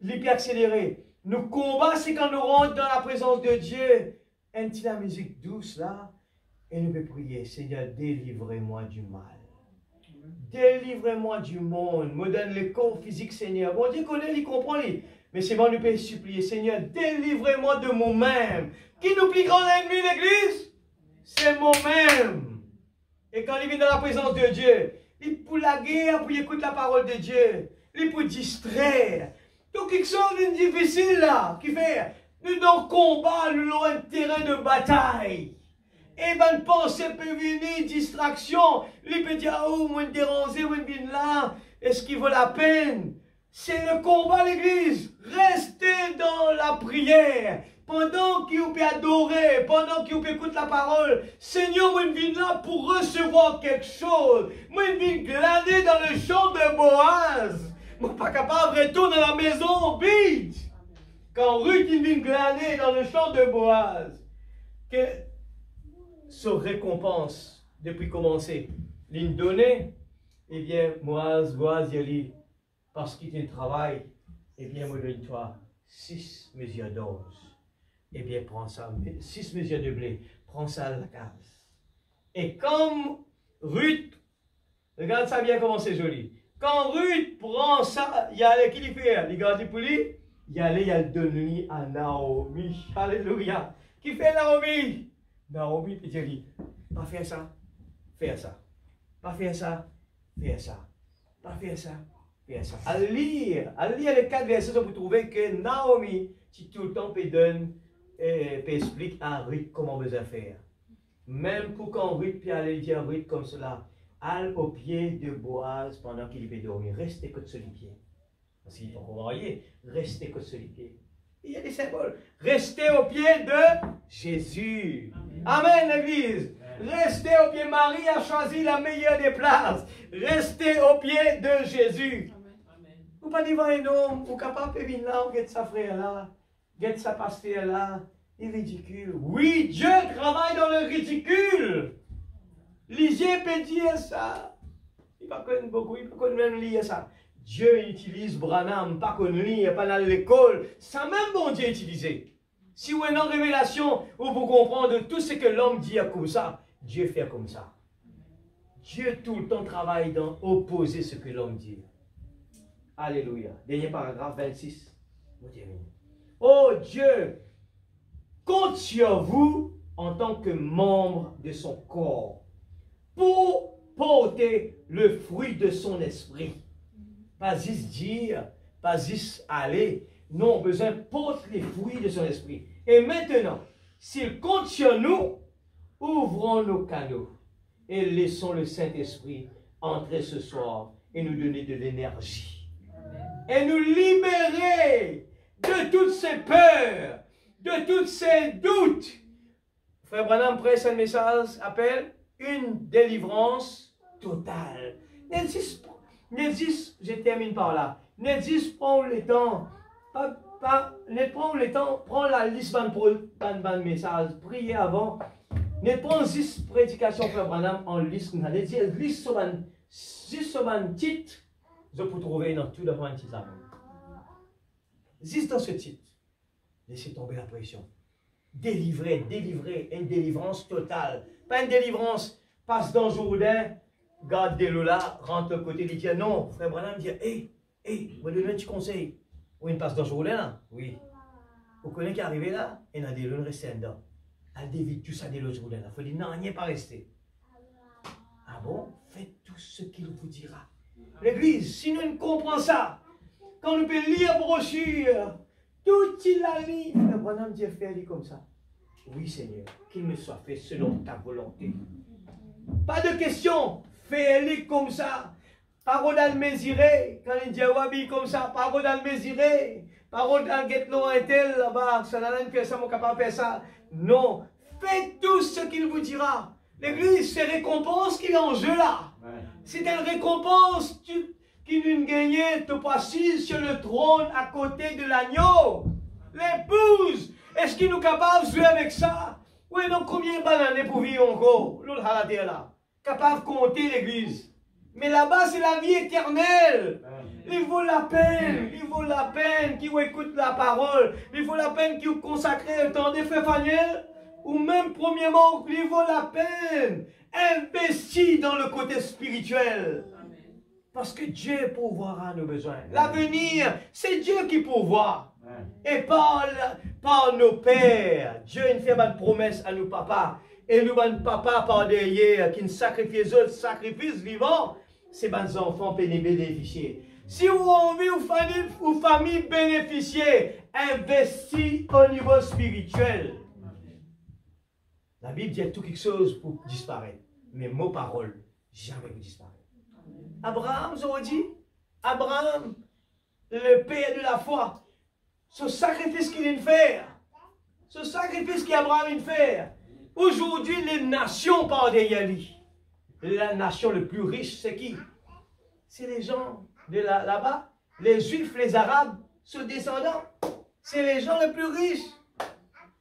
il peut accélérer. Nous combat, c'est quand nous rentrons dans la présence de Dieu. Un petit la musique douce là, et nous pouvons prier. Seigneur, délivrez-moi du mal. Délivrez-moi du monde. Me donne le corps physique, Seigneur. Bon Dieu connaît, il comprend. Mais c'est bon, nous pouvons supplier. Seigneur, délivrez-moi de moi-même. Qui nous plus grand ennemi, l'église? C'est moi-même. Et quand il vient dans la présence de Dieu, il pour la guerre, pour écouter la parole de Dieu. Il pour distraire. Donc, quelque chose de difficile là, qui fait, nous dans le combat, nous avons un terrain de bataille. Et ben, pensée peut venir, distraction. Il peut dire, oh, moi, déranger, moi, je viens là. Est-ce qu'il vaut la peine? C'est le combat, l'église. Restez dans la prière. Pendant qu'il peut adorer, pendant qu'il peut écouter la parole. Seigneur, moi, je viens là pour recevoir quelque chose. Moi, je viens glaner dans le champ de Boaz. Moi, je ne suis pas capable de retourner dans la maison vide. Quand Ruth vient glaner dans le champ de Boaz. Que se récompense depuis commencer. L'une donnée, eh bien, Boaz, il dit, parce qu'il te travaille, eh bien, moi, donne-toi 6 mesures d'os. Eh bien, prends ça, 6 mesures de blé, prends ça à la case. Et comme Ruth, regarde ça bien comment c'est joli. Quand Ruth prend ça, il y a qui lui fait, il garde pour lui, il y a le donner à Naomi. Alléluia. Qui fait Naomi? Naomi peut dire, pas faire ça, faire ça. Pas faire ça, faire ça. Pas faire ça, faire ça. À lire les 4 versets, vous trouvez que Naomi, qui tout le temps peut donner, peut expliquer à Ruth comment vous faire. Même pour quand Ruth peut aller dire à Ruth comme cela, allez au pied de Boaz pendant qu'il peut dormir. Restez que sur les pieds. Parce qu'ils ont marié, restez que sur les pieds. Il y a des symboles. Restez au pied de Jésus. Amen, l'église. Restez au pied. Marie a choisi la meilleure des places. Restez au pied de Jésus. Ou pas devant un homme, ou capable de venir là, ou get sa frère là, get sa pasteur là. Il est ridicule. Oui, Dieu travaille dans le ridicule. Lisez peut dire ça. Il ne peut pas connaître beaucoup, il ne peut pas même lire ça. Dieu utilise Branham, pas qu'on lit, pas dans l'école. Ça même bon Dieu utilisé. Si vous avez une révélation où vous comprenez tout ce que l'homme dit comme ça, Dieu fait comme ça. Dieu tout le temps travaille dans opposer ce que l'homme dit. Alléluia. Dernier paragraphe 26. Oh Dieu, compte sur vous en tant que membre de son corps pour porter le fruit de son esprit. Pas juste dire, pas juste aller. Non, besoin porte les fruits de son esprit. Et maintenant, s'il compte sur nous, ouvrons nos canaux et laissons le Saint-Esprit entrer ce soir et nous donner de l'énergie. Et nous libérer de toutes ces peurs, de tous ces doutes. Frère Branham presse un message, appelle une délivrance totale. N'existe, je termine par là. N'existe pas le temps, ne prends le temps, prends la liste de message, priez avant. Ne prends juste prédication Frère Branham en liste, vous allez dire liste sur un titre, je peux trouver dans tout le monde qui s'appelle. Juste dans ce titre, laissez tomber la pression. Délivrer, une délivrance totale. Pas une délivrance, passe dans le Jourdain, garde de l'eau là, rentre de côté, il dit non. Frère Branham dit, vous donnez un petit conseil. Ou une passe dans le Jourdain là? Oui. Vous connaissez qui est arrivé là? Et il a des l'eau rester dedans. Elle dévite tout ça de l'autre Jourdain là. Il faut dire non, il n'y a pas resté. Ah bon? Faites tout ce qu'il vous dira. L'église, si nous ne comprenons ça, quand nous pouvons lire brochure, tout il a lu, le bonhomme dit faire comme ça. Oui Seigneur, qu'il me soit fait selon ta volonté. Pas de question, fais-le comme ça. Parole d'Almésiré, quand il dit Wabi comme ça, parole d'Almésiré, parole d'Alguetlo un tel là-bas, ça n'a rien que ça, mon capable de faire ça. Non, faites tout ce qu'il vous dira. L'église, c'est récompense qui est en jeu là. C'est une récompense qui nous gagne de passer sur le trône à côté de l'agneau. L'épouse, est-ce qu'il nous capable de jouer avec ça? Oui, donc combien de bananes pour vivre encore? L'autre à la terre là. Capable de compter l'église. Mais là-bas, c'est la vie éternelle. Il vaut la peine, qu'il vous écoute la parole. Il vaut la peine qu'il vous consacre le temps de faire Faniel. Ou même, premièrement, il vaut la peine. Investir dans le côté spirituel. Parce que Dieu pourvoira nos besoins. L'avenir, c'est Dieu qui pourvoit. Et par nos pères. Dieu ne fait pas de promesse à nos papas. Et nous, nos papas, par derrière, qui ne sacrifient eux, sacrifice vivant, c'est nos enfants peuvent bénéficier. Si vous avez une famille bénéficier, investis au niveau spirituel. La Bible dit tout quelque chose pour disparaître. Mais mot parole, jamais vous disparaître. Abraham, j'aurais dit, Abraham, le père de la foi, ce sacrifice qu'il vient de faire, ce sacrifice qu'Abraham vient de faire, aujourd'hui, les nations parlent derrière lui. La nation le plus riche, c'est qui? C'est les gens de là-bas, les Juifs, les Arabes, ceux descendants. C'est les gens les plus riches.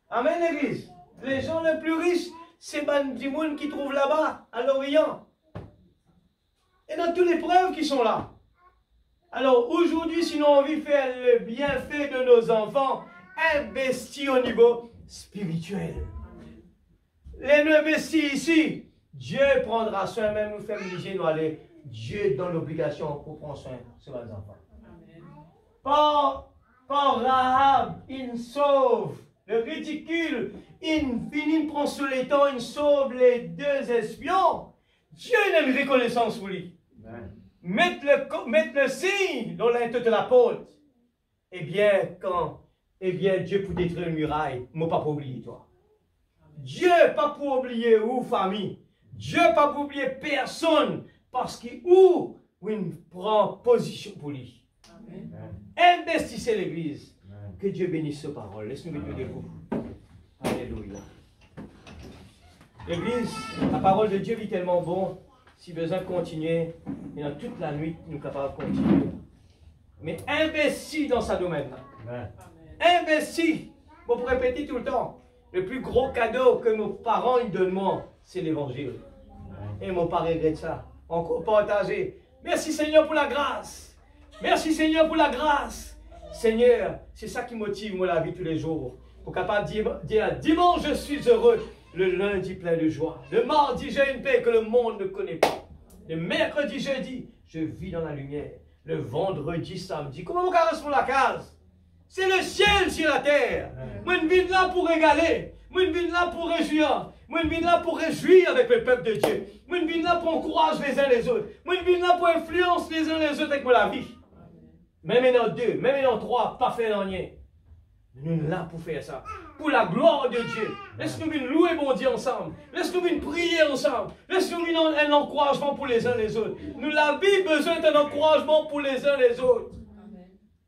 Amen, l'église. Les gens les plus riches, c'est du monde qui trouvent là-bas, à l'Orient. Et dans toutes les preuves qui sont là. Alors aujourd'hui, si nous avons envie de faire le bienfait de nos enfants, investis au niveau spirituel. Les nous investis ici, Dieu prendra soin, même nous faire obliger nous aller. Dieu donne l'obligation pour prendre soin de nos enfants. Par Rahab, il sauve le ridicule, il finit prend sur les temps, il sauve les deux espions. Dieu a une reconnaissance pour lui. Mettre le signe dans l'intérieur de la porte. Eh bien, Dieu pour détruire une muraille, moi pas pour oublier toi. Dieu pas pour oublier où famille. Dieu pas pour oublier personne. Parce qu'il prend position pour lui. Investissez l'église. Que Dieu bénisse ce parole. Laisse-nous mettre debout. Alléluia. L'église, la parole de Dieu est tellement bon. Si besoin de continuer, et dans toute la nuit, nous sommes capables de continuer. mais investi dans sa domaine. Amen. Investi. On peut répéter tout le temps. Le plus gros cadeau que nos parents ils donnent moi, c'est l'évangile. Et mon pas regrette ça. Encore partagé. Merci Seigneur pour la grâce. Merci Seigneur pour la grâce. Seigneur, c'est ça qui motive moi la vie tous les jours. Pour capable de dire dimanche je suis heureux, le lundi plein de joie. Le mardi j'ai une paix que le monde ne connaît pas. Le mercredi, jeudi, je vis dans la lumière. Le vendredi, samedi, comment on caresse pour la case? C'est le ciel sur la terre. Moi, je vis là pour régaler. Moi, je vis là pour réjouir. Moi, je vis là pour réjouir avec le peuple de Dieu. Moi, je vis là pour encourager les uns les autres. Moi, je vis là pour influencer les uns les autres avec la vie. Même en deux, même en trois, pas fait rien. Nous sommes là pour faire ça. Pour la gloire de Dieu. Laisse-nous venir louer mon Dieu ensemble. Laisse-nous venir prier ensemble. Laisse-nous venir un encouragement pour les uns les autres. Nous, la vie, besoin d'un encouragement pour les uns les autres.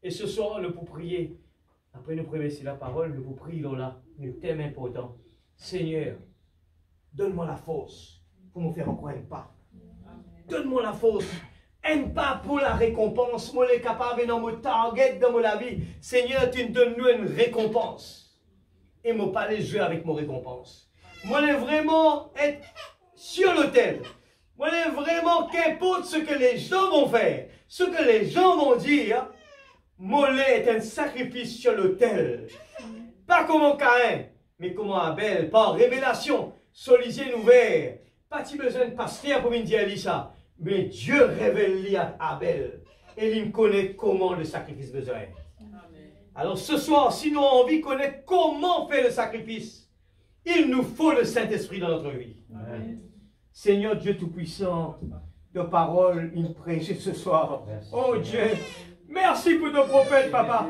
Et ce soir, nous pour prier. Après nous prévenir la parole, nous pour prier là. Le thème important. Seigneur, donne-moi la force pour me faire encore un pas. Donne-moi la force. Un pas pour la récompense. Moi, je suis capable dans mon target, dans ma vie. Seigneur, tu nous donnes une récompense. Et moi, pas les jouer avec mon récompense. Moi, je vraiment être sur l'autel. Moi, je vraiment qu'importe ce que les gens vont faire, ce que les gens vont dire. Mollet est un sacrifice sur l'autel. Pas comme Caïn, mais comme Abel, par révélation, solisier ouvert. Pas de besoin de pasteur pour me dire ça. Mais Dieu révèle à Abel. Et il me connaît comment le sacrifice besoin. Alors ce soir, si nous avons envie de connaître comment faire le sacrifice, il nous faut le Saint-Esprit dans notre vie. Amen. Seigneur Dieu Tout-Puissant, de parole, il prêche ce soir. Merci, oh Dieu, merci pour nos prophètes, Papa.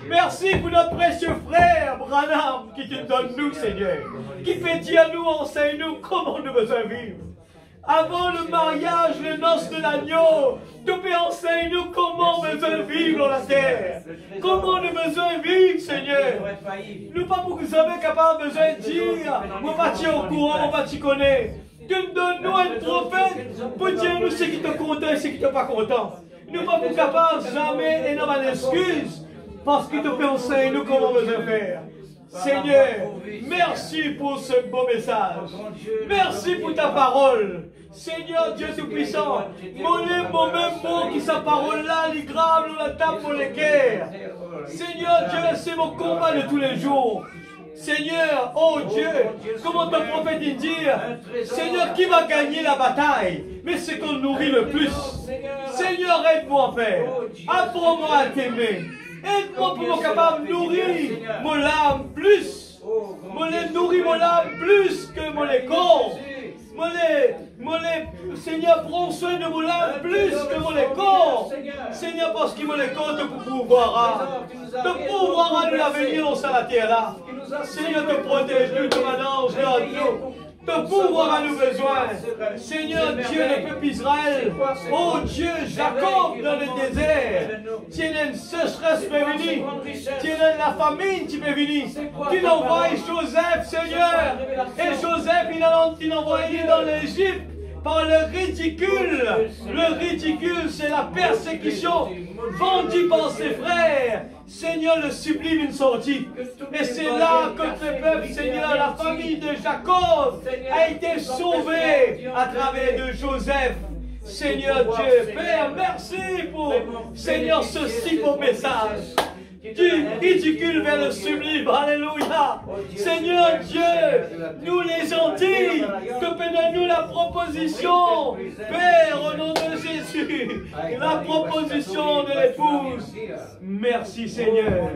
Merci pour notre précieux frère, Branham, qui te donne nous, Seigneur. Qui fait dire nous, enseigne-nous comment nous besoin vivre. Avant le mariage, les noces de l'agneau, tu peux enseigner nous comment on besoin vivre dans la terre. Comment on a besoin vivre, Seigneur. Nous pas pour que vous soyez capables besoin de dire, on va t'y au courant, on va t'y connaître. Tu nous donnes nous un prophète pour dire nous ce qui te content et ce qui te pas content. Nous pas pour capables jamais et non pas d'excuses parce que tu peux enseigner nous comment on besoin faire. Seigneur, merci pour ce beau message. Merci pour ta parole. Seigneur Dieu Tout-Puissant, mon même mot qui sa parole là, il grave dans la table pour les cœurs. Seigneur Dieu, c'est mon combat de tous les jours. Seigneur, oh Dieu, comment ton prophète dit, Seigneur, qui va gagner la bataille? Mais c'est qu'on nourrit le plus. Seigneur, aide-moi à faire. Apprends-moi à t'aimer. Aide-moi pour être capable de nourrir mon âme plus. Nourrir mon âme plus que mon corps. Seigneur, prends soin de mon âme plus que mon corps. Seigneur, parce qu'il me corps de pouvoir. De pouvoir à nous l'avenir dans la terre là. Seigneur, te protège nous, ton ange, nous. De pouvoir à nous besoin. Seigneur Dieu, le peuple Israël. Oh Dieu, Jacob dans le désert. Tu as une sécheresse qui peut venir. Tu as la famine qui peut venir. Tu envoies Joseph, Seigneur. Et Joseph, il l'a envoyé dans l'Égypte par le ridicule. Le ridicule, c'est la persécution vendue par ses frères. Seigneur, le sublime une sortie. Et c'est là que le peuple, Seigneur, la famille de Jacob a été sauvée à travers de Joseph. Seigneur Dieu, Père, merci pour, Seigneur, ce si beau message. Du ridicule vers le sublime, alléluia. Seigneur Dieu, nous les gentils, que donne-nous la proposition, Père, au nom de Jésus, la proposition de l'épouse. Merci Seigneur,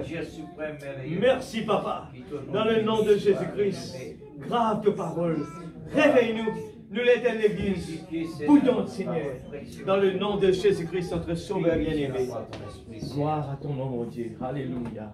merci Papa, dans le nom de Jésus-Christ, grave de parole, réveille-nous. Nous l'éternelle l'Église, bouillante Seigneur, dans le nom de Jésus-Christ, notre Sauveur bien-aimé. Gloire à ton nom, mon Dieu. Alléluia.